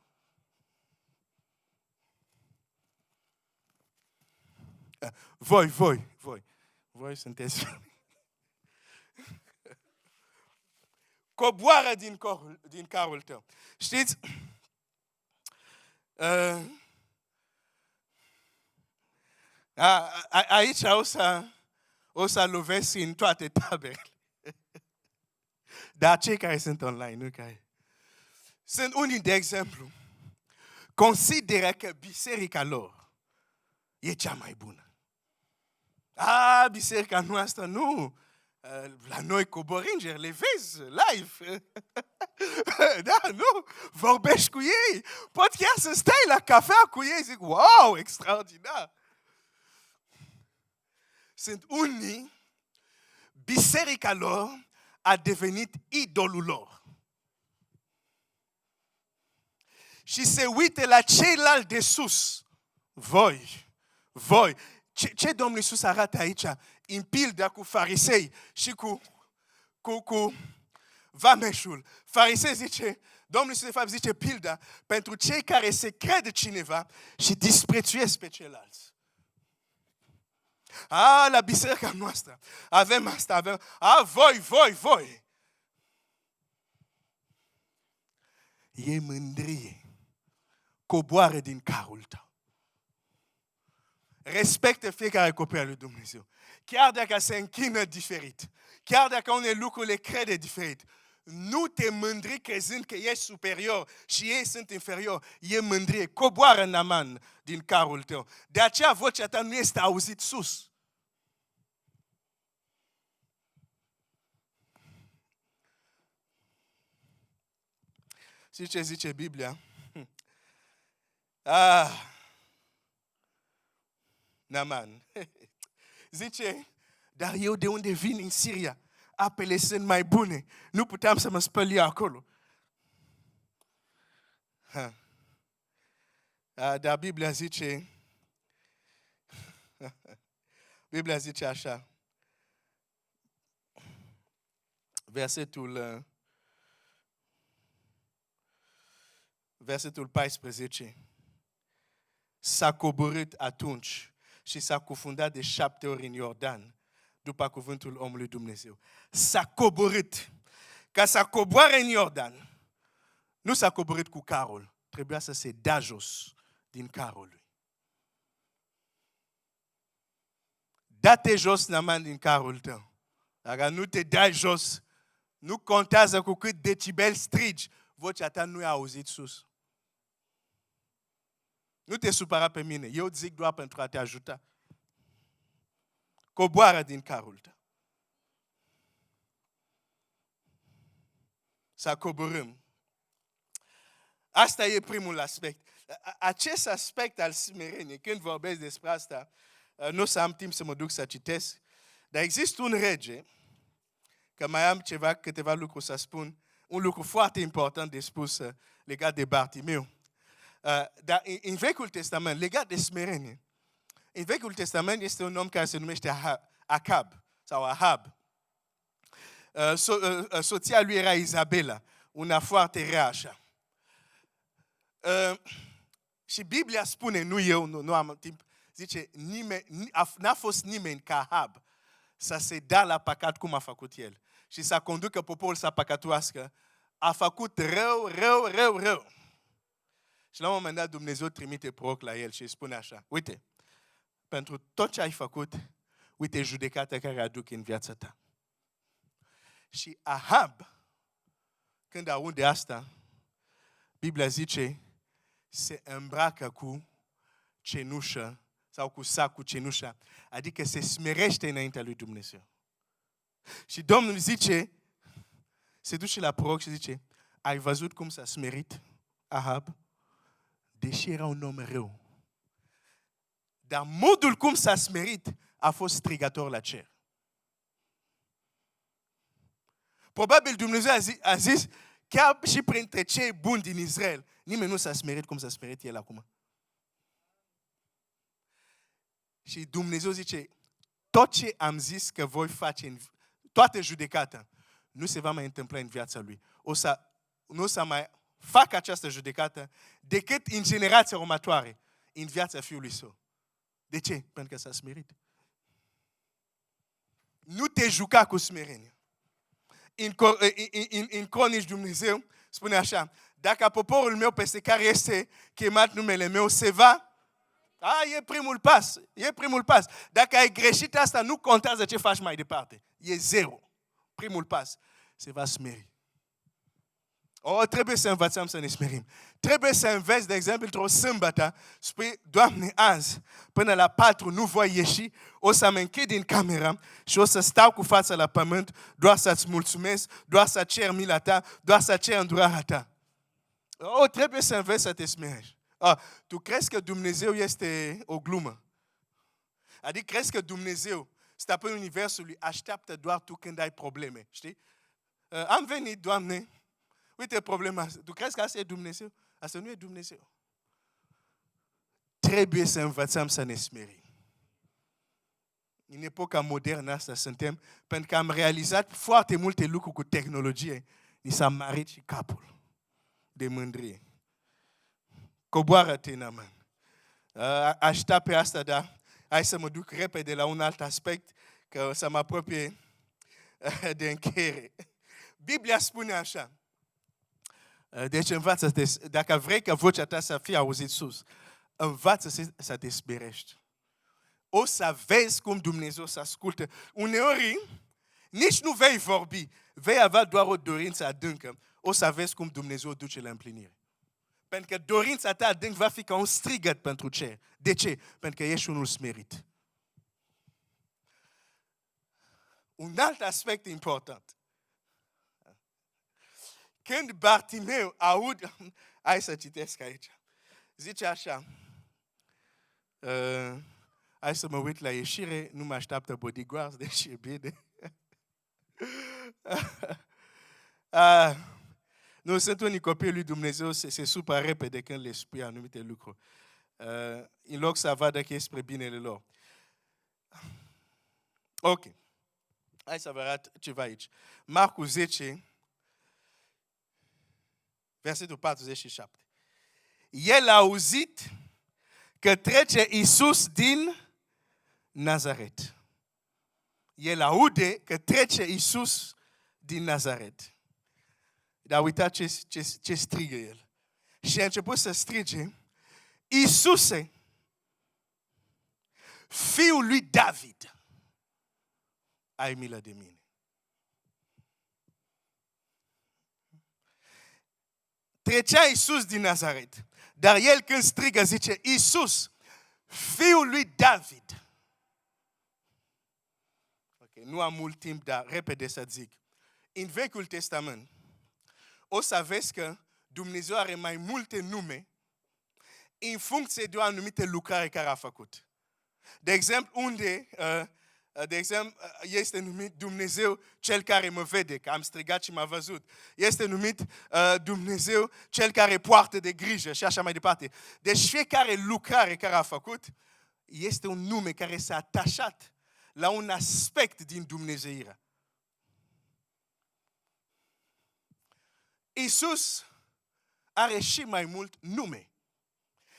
S1: Voi sunteți. Coboară din carul tău. Știți? Aici o să lovesc în toate taberele. Dar cei care sunt online, nu care. Sunt unii, de exemplu, consideră că biserica lor e cea mai bună. Biserica noastră, nu. La noi cobor îngeri, le vezi live. Da, nu? Vorbești cu ei. Pot chiar să stai la cafea cu ei. Zic, wow, extraordinar. Sunt unii, biserica lor a devenit idolul lor. Și se uită la ceilalți de sus. Voi. Ce Domnul Iisus arată aici? În pilda cu farisei și cu vameșul. Farisei zice, Domnul Iisus de fapt zice pilda pentru cei care se cred cineva și disprețuiesc pe ceilalți. La biserica noastră avem asta, avem. Voi. E mândrie. Coboară din carul tău. Respectă fiecare copil al lui Dumnezeu. Chiar dacă se închină diferit. Chiar dacă unele lucruri le crede diferit. Nu te mândri crezând că ești superior și ei sunt inferior. E mândrie. Coboară, Naaman, din carul tău. De aceea vocea ta nu este auzit sus. Știi ce zice Biblia? Naaman. Zice, dar eu de unde vin în Siria? Apele sunt mai bune. Nu puteam să mă spăl eu acolo. Dar Biblia zice așa. Versetul 14. S-a coborât atunci și s-a cufundat de 7 ori în Iordan, după cuvântul omului Dumnezeu. S-a coborât. Ca să coboare în Iordan, nu s-a coborât cu carul. Trebuia să se dea jos din carul lui. Da-te jos, Naaman, din carul tău. Dacă nu te dai jos, nu contează cu cât decibel strigi, vocea ta nu e auzit sus. Nu te supăra pe mine. Eu zic doar pentru a te ajuta. Coboară din carul tău. Să coborâm. Asta e primul aspect. Acest aspect al smereniei, când vorbesc despre asta, nu o să am timp să mă duc să citesc, dar există un rege, că mai am câteva lucruri să spun, un lucru foarte important de spus legat de Bartimeu. Dar în Vechiul Testament, legat de smerenie, în Vechiul Testament este un om care se numește Ahab. Soția lui era Izabela, una foarte rea așa. Și Biblia spune, nu am timp, zice, n-a fost nimeni ca Ahab să se dea la păcat cum a făcut el. Și să conducă poporul să păcătuiască. A făcut rău. Și la un moment dat Dumnezeu trimite proroc la el și îi spune așa, uite, pentru tot ce ai făcut, uite judecata care aduc în viața ta. Și Ahab, când aude asta, Biblia zice, se îmbracă cu cenușă sau cu sac cu cenușă, adică se smerește înaintea lui Dumnezeu. Și Domnul zice, se duce la proroc și zice, ai văzut cum s-a smerit Ahab? Deși era un om rău. Dar modul cum s-a smerit a fost strigător la cer. Probabil Dumnezeu a zis, chiar și printre cei buni din Israel, nimeni nu s-a smerit cum s-a smerit el acum. Și Dumnezeu zice, tot ce am zis că voi face, toată judecata, nu se va mai întâmpla în viața lui. Nu o să mai fac această judecată decât în generația următoare, în viața fiului său. De ce? Pentru că s-a smerit. Nu te juca cu smerenia. În Cronici Dumnezeu spune așa, dacă poporul meu peste care este chemat numele meu se va, e primul pas, e primul pas. Dacă ai greșit asta, nu contează ce faci mai departe. E zero. Primul pas, se va smeri. Trebuie să învățăm să ne smerim. Trebuie să înveți, de exemplu, într-o sâmbătă, spui, Doamne, azi, până la 4 nu voi ieși, o să mă închid în cameră și o să stau cu fața la pământ, doar să-ți mulțumesc, doar să cer mila ta, doar să cer îndurarea ta. Trebuie să înveți să te smerești. Tu crezi că Dumnezeu este o glumă? Adică crezi că Dumnezeu, stăpânul universului, așteaptă doar tu când ai probleme, știi? Am venit, Doamne, uite problema asta. Tu crezi că asta e Dumnezeu? Asta nu e Dumnezeu. Trebuie să învățăm să ne smerim. În epoca modernă asta suntem, pentru că am realizat foarte multe lucruri cu tehnologie. Ni s-a mărit și capul de mândrie. Coboară-te, Naaman. Aștept pe asta, dar hai să mă duc repede la un alt aspect, că o să mă apropie de încheiere. Biblia spune așa. Deci învață, dacă vrei ca vocea ta să fie auzit sus, învață să te smerești. O să vezi cum Dumnezeu să ascultă. Uneori, nici nu vei vorbi, vei avea doar o dorință adâncă. O să vezi cum Dumnezeu duce la împlinire. Pentru că dorința ta adânc va fi ca un strigăt pentru cer. De ce? Pentru că ești unul smerit. Un alt aspect important. Când Bartimeu aud, hai să citesc aici, zice așa, hai să mă uit la ieșire, nu mă așteaptă bodyguards, deci e bine. Nu, sunt unii copii lui Dumnezeu, se supă repede când le spui anumite lucruri. În loc să vadă că e spre binele lor. Ok. Hai să vă arăt ceva aici. Marcu 10, versetul 47. El a auzit că trece Iisus din Nazaret. El aude că trece Iisus din Nazaret. Dar uitați ce strigă el. Și a început să strige, Iisuse, fiul lui David, ai milă de mine. Trecea Iisus din Nazaret. Dar el când strigă zice, Iisus, fiul lui David. Okay, nu am mult timp, dar repede să zic. În Vechiul Testament, o să vezi că Dumnezeu are mai multe nume în funcție de o anumită lucrare care a făcut. De exemplu, este numit Dumnezeu cel care mă vede, că am strigat și m-a văzut. Este numit Dumnezeu cel care poartă de grijă și așa mai departe. Deci fiecare lucrare care a făcut este un nume care s-a atașat la un aspect din Dumnezeirea. Iisus are și mai mult nume.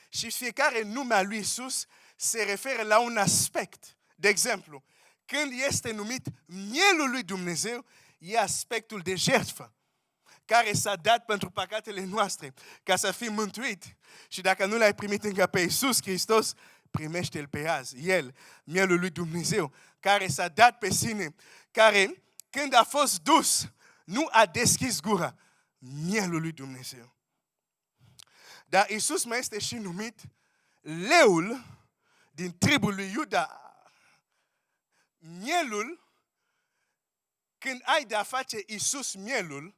S1: Și fiecare nume al lui Iisus se referă la un aspect. De exemplu, când este numit mielul lui Dumnezeu, e aspectul de jertfă, care s-a dat pentru păcatele noastre, ca să fim mântuit. Și dacă nu l-ai primit încă pe Iisus Hristos, primește-l pe azi. El, mielul lui Dumnezeu, care s-a dat pe sine, care, când a fost dus, nu a deschis gura. Mielul lui Dumnezeu. Dar Iisus mai este și numit leul din tribul lui Iuda. Mielul, când ai de a face Iisus mielul,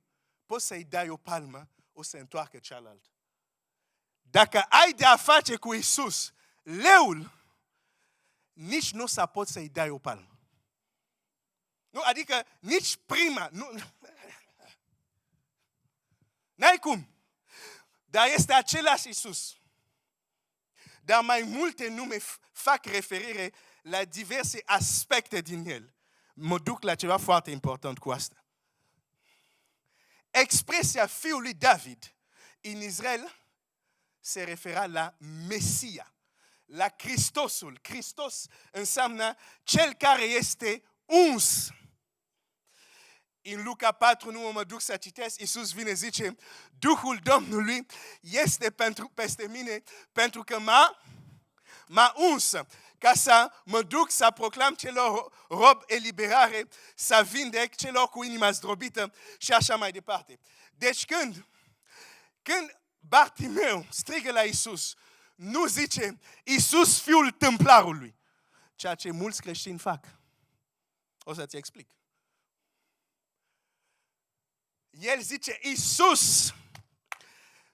S1: poți să-i dai o palmă, o să întoarcă cealaltă. Dacă ai de a face cu Iisus leul, nici nu o să poți să-i dai o palmă. Nu, adică nici prima, nu, n-ai cum. Dar este același Iisus. dar mai multe nume fac referire la diverse aspecte din el. Mă duc la ceva foarte important cu asta. Expresia fiului David în Israel se refera la Mesia, la Hristosul. Hristos înseamnă cel care este uns. În Luca 4, nu mă duc să citesc, Iisus vine, zice, Duhul Domnului este peste mine pentru că m-a uns, ca să mă duc să proclam celor rob eliberare, să vindec celor cu inima zdrobită și așa mai departe. Deci când Bartimeu strigă la Iisus, nu zice Iisus fiul tâmplarului, ceea ce mulți creștini fac. O să-ți explic. El zice Iisus,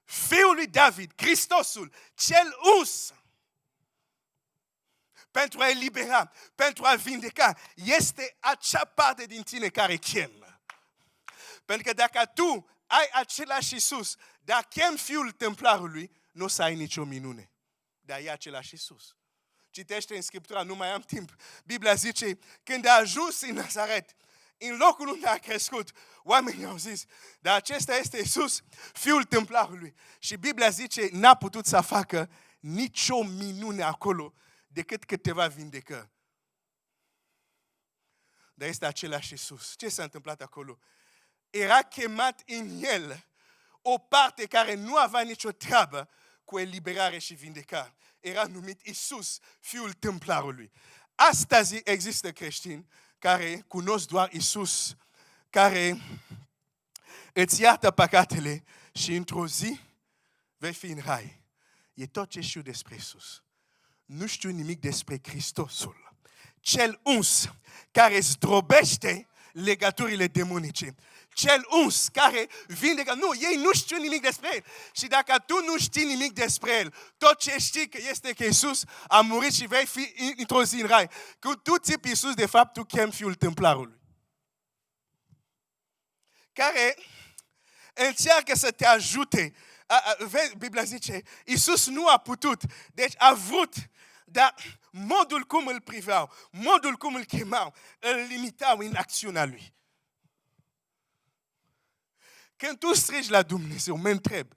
S1: fiul lui David, Hristosul, cel uns, pentru a elibera, pentru a vindeca, este acea parte din tine care chem. Pentru că dacă tu ai același Iisus, dar chem fiul templarului, nu o să ai nicio minune. Dar e același Iisus. Citește în Scriptura, nu mai am timp. Biblia zice, când a ajuns în Nazaret, în locul unde a crescut, oamenii au zis, dar acesta este Iisus, fiul templarului. Și Biblia zice, n-a putut să facă nicio minune acolo, decât câteva vindecări. Dar este același Iisus. Ce s-a întâmplat acolo? Era chemat în el o parte care nu avea nicio treabă cu eliberare și vindecare. Era numit Iisus, fiul templarului. Astăzi există creștini care cunosc doar Iisus, care îți iartă păcatele și într-o zi vei fi în rai. E tot ce știu despre Iisus. Nu știu nimic despre Hristosul, cel uns care zdrobește legăturile demonice, cel uns care vindecă. Nu, ei nu știu nimic despre el. Și dacă tu nu știi nimic despre el, tot ce știi că este că Iisus a murit și vei fi într-o zi în rai. Când tu ții pe Iisus, de fapt, tu chemi fiul templarului, care încearcă să te ajute. Biblia zice, Iisus nu a putut, deci a vrut, dar modul cum îl priveau, modul cum îl chemau, îl limitau în acțiunea lui. Când tu strigi la Dumnezeu, mă întreb,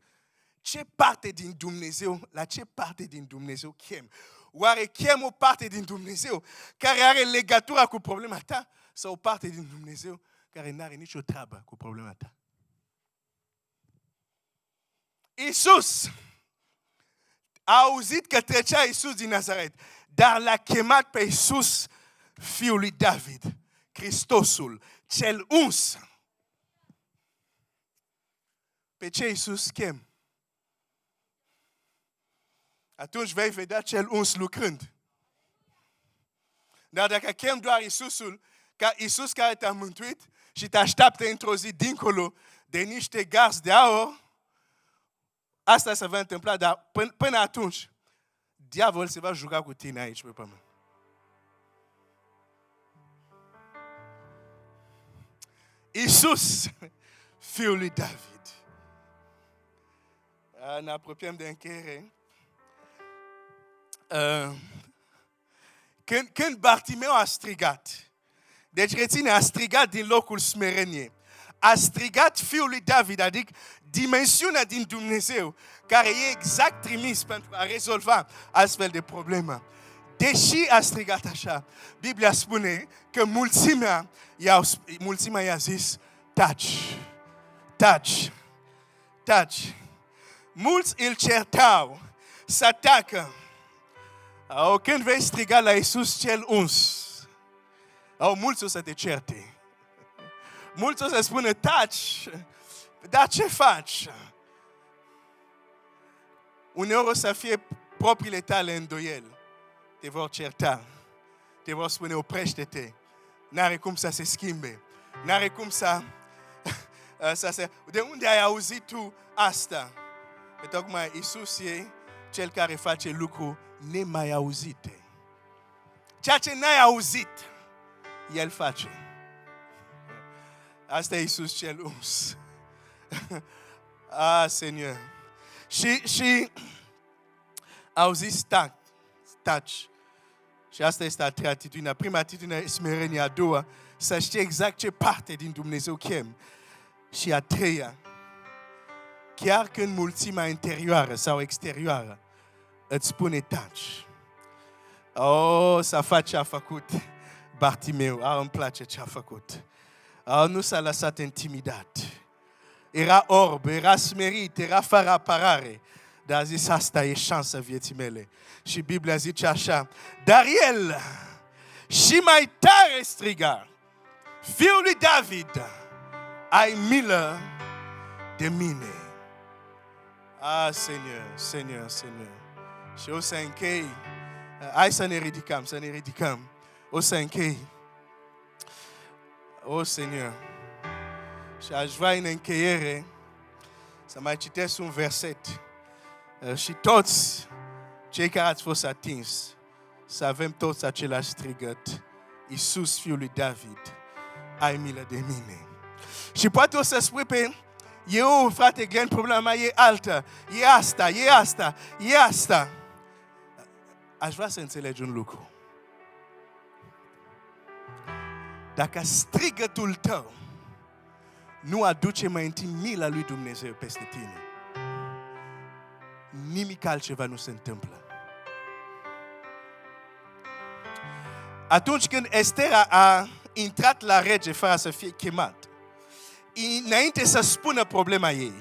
S1: ce parte din Dumnezeu, la ce parte din Dumnezeu chem? Oare chem o parte din Dumnezeu care are legătura cu problema ta sau o parte din Dumnezeu care nu are nicio treabă cu problema ta? Iisus a auzit că trecea Iisus din Nazaret, dar l-a chemat pe Iisus, fiul lui David, Hristosul, cel uns. Pe ce Iisus chem? Atunci vei vedea cel uns lucrând. Dar dacă chem doar Iisusul, ca Iisus care te-a mântuit și te așteaptă într-o zi dincolo de niște garzi de aur, asta se va întâmpla, dar până atunci, diavolul se va juca cu tine aici pe pământ. Iisus, fiul lui David. Ne apropiem de încheiere. Când Bartimeu a strigat, deci reține, a strigat din locul smereniei, a strigat fiul lui David, adică dimensiunea din Dumnezeu, care e exact trimis pentru a rezolva astfel de probleme. Deși a strigat așa, Biblia spune că mulțimea i-a zis, taci, taci, taci. Mulți îl certau să tacă. Când vei striga la Iisus cel uns, mulți o să te certe. Mulți o să spună, taci, dar ce faci? Uneori o să fie propriile tale îndoieli. Te vor certa. Te vor spune, oprește-te. N-are cum să se schimbe. N-are cum să se... De unde ai auzit tu asta? Că tocmai Iisus e cel care face lucruri nemai auzite. Ceea ce n-ai auzit, El face. Asta e Iisus cel uns. Seigneur. Și au zis taci. Și asta este a treia atitudine. Prima atitudine e smerenia, a doua, să știi exact ce parte din Dumnezeu chem. Și a treia, chiar când mulțimea interioară sau exterioară îți spune taci. Oh, să faci ce a făcut Bartimeu. Îmi place ce a făcut. Nu s-a lăsat intimidat. Era orb, era smerit, era fără apărare. Dar a zis, asta e șansa vieții mele. Și Biblia zice așa, dar el și mai tare striga, Fiul lui David, ai milă de mine. Seigneur. Și o să închei. Hai să ne ridicăm. O să închei. Seigneur. Și aș vrea în încheiere să mai citesc un verset. Și toți cei care ați fost atins, să avem toți același strigăt. Iisus, Fiul lui David, ai milă de mine. Și poate o să spui pe eu, frate Glenn, problema mea e altă. E asta. Aș vrea să înțelegi un lucru. Dacă strigătul tău nu aduce mai întâi mila lui Dumnezeu peste tine, nimic altceva nu se întâmplă. Atunci când Estera a intrat la rege fără să fie chemat, înainte să spună problema ei,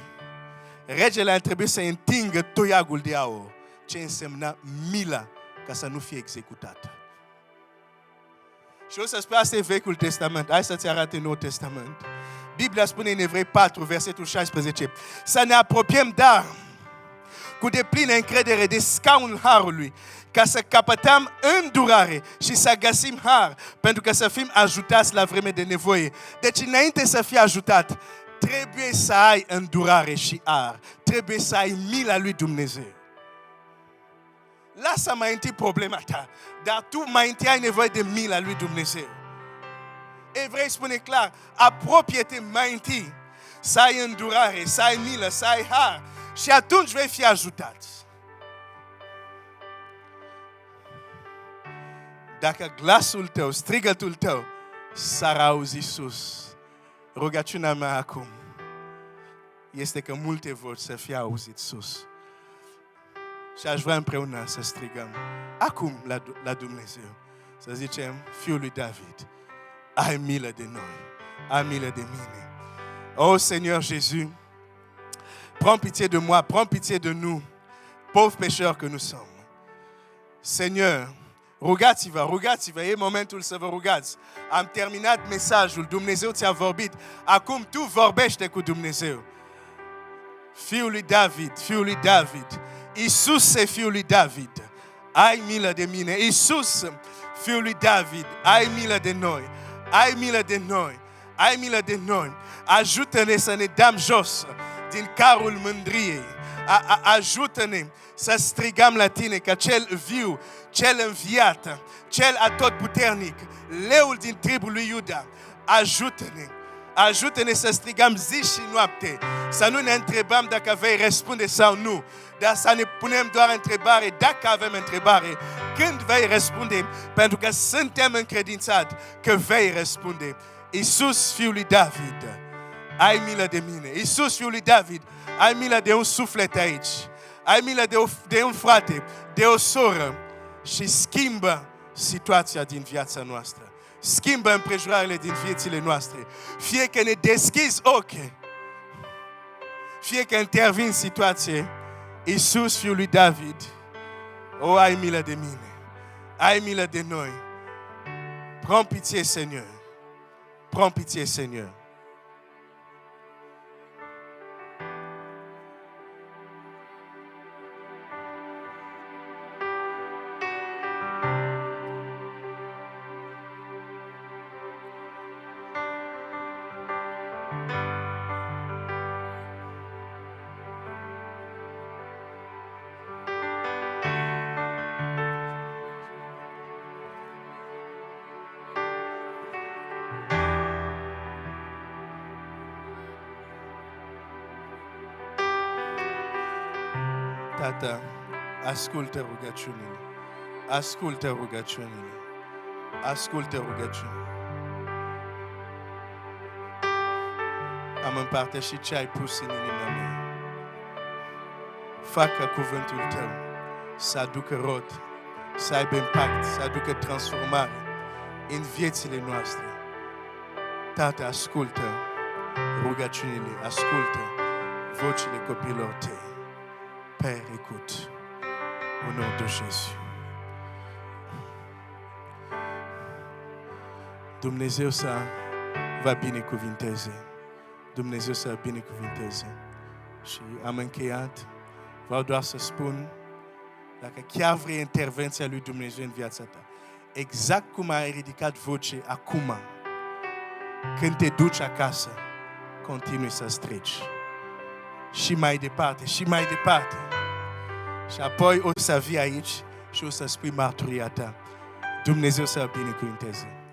S1: regele a trebuit să întingă toiagul de aur, ce însemna mila ca să nu fie executată. Și o să spun, asta e Vechiul Testament. Hai să-ți arate Noul Testament. Biblia spune în Evrei 4, versetul 16, să ne apropiem, dar cu deplină încredere de scaunul harului, ca să capătăm îndurare și să găsim har, pentru că să fim ajutați la vreme de nevoie. Deci înainte să fii ajutat, trebuie să ai îndurare și har. Trebuie să ai mila lui Dumnezeu. Lasă mai întâi problema ta, dar tu mai întâi ai nevoie de mila lui Dumnezeu. Evrei spune clar, apropie-te mai întâi, să ai îndurare, să ai milă, să ai har și atunci vei fi ajutat. Dacă glasul tău, strigătul tău s-ar auzi sus, rugăciunea mea acum este că multe vor să fie auzit sus. Și aș vrea împreună să strigăm acum la Dumnezeu. Să zicem, Fiul lui David, ai milă de noi, ai milă de mine. Oh Seigneur Jésus, prends pitié de moi, prends pitié de nous, pauvres pécheurs que nous sommes. Seigneur, rugați-vă, e momentul să vă rugați. Am terminat mesajul, Dumnezeu ți-a vorbit, acum tu vorbește cu Dumnezeu. Fiul lui David, Iisus e Fiul lui David, ai milă de mine. Iisus, Fiul lui David, ai milă de noi, ai milă de noi. Ajută-ne să ne dăm jos din carul mândriei. Ajută-ne să strigăm la tine ca cel viu, cel înviat, cel atotputernic, leul din tribul lui Iuda. Ajută-ne să strigăm zi și noapte, să nu ne întrebăm dacă vei răspunde sau nu, dar să ne punem doar întrebare, dacă avem întrebare, când vei răspunde, pentru că suntem încredințați că vei răspunde. Iisus, Fiul lui David, ai milă de mine. Iisus, Fiul lui David, ai milă de un suflet aici. Ai milă de un frate, de o soră și schimbă situația din viața noastră. Schimbă împrejurările din viețile noastre. Fie că ne deschizi ochii, fie că intervin în situație, Iisus, Fiul lui David, ai milă de mine, ai milă de noi. Prends pitié, Seigneur. Prends pitié, Seigneur. Tată, Ascultă rugăciunile. Ascultă rugăciunile. Ascultă rugăciunile. Am împărtășit ce ai pus în inima mea. Facă cuvântul tău să aducă rod, să aibă impact, să aducă transformare în viețile noastre. Tată, ascultă rugăciunile, ascultă vocile copiilor tăi. Père, écoute, au nom de Jésus. Dumnezeu să vă binecuvinteze. Dumnezeu să vă binecuvinteze. Și am încheiat. Vreau doar să spun, dacă chiar vrei intervenția lui Dumnezeu în viața ta, exact cum ai ridicat voce acum, când te duci acasă, continui să strigi. Și mai departe, și mai departe. Și apoi o să vii aici și o să spui mărturia ta. Dumnezeu să vă binecuvinteze.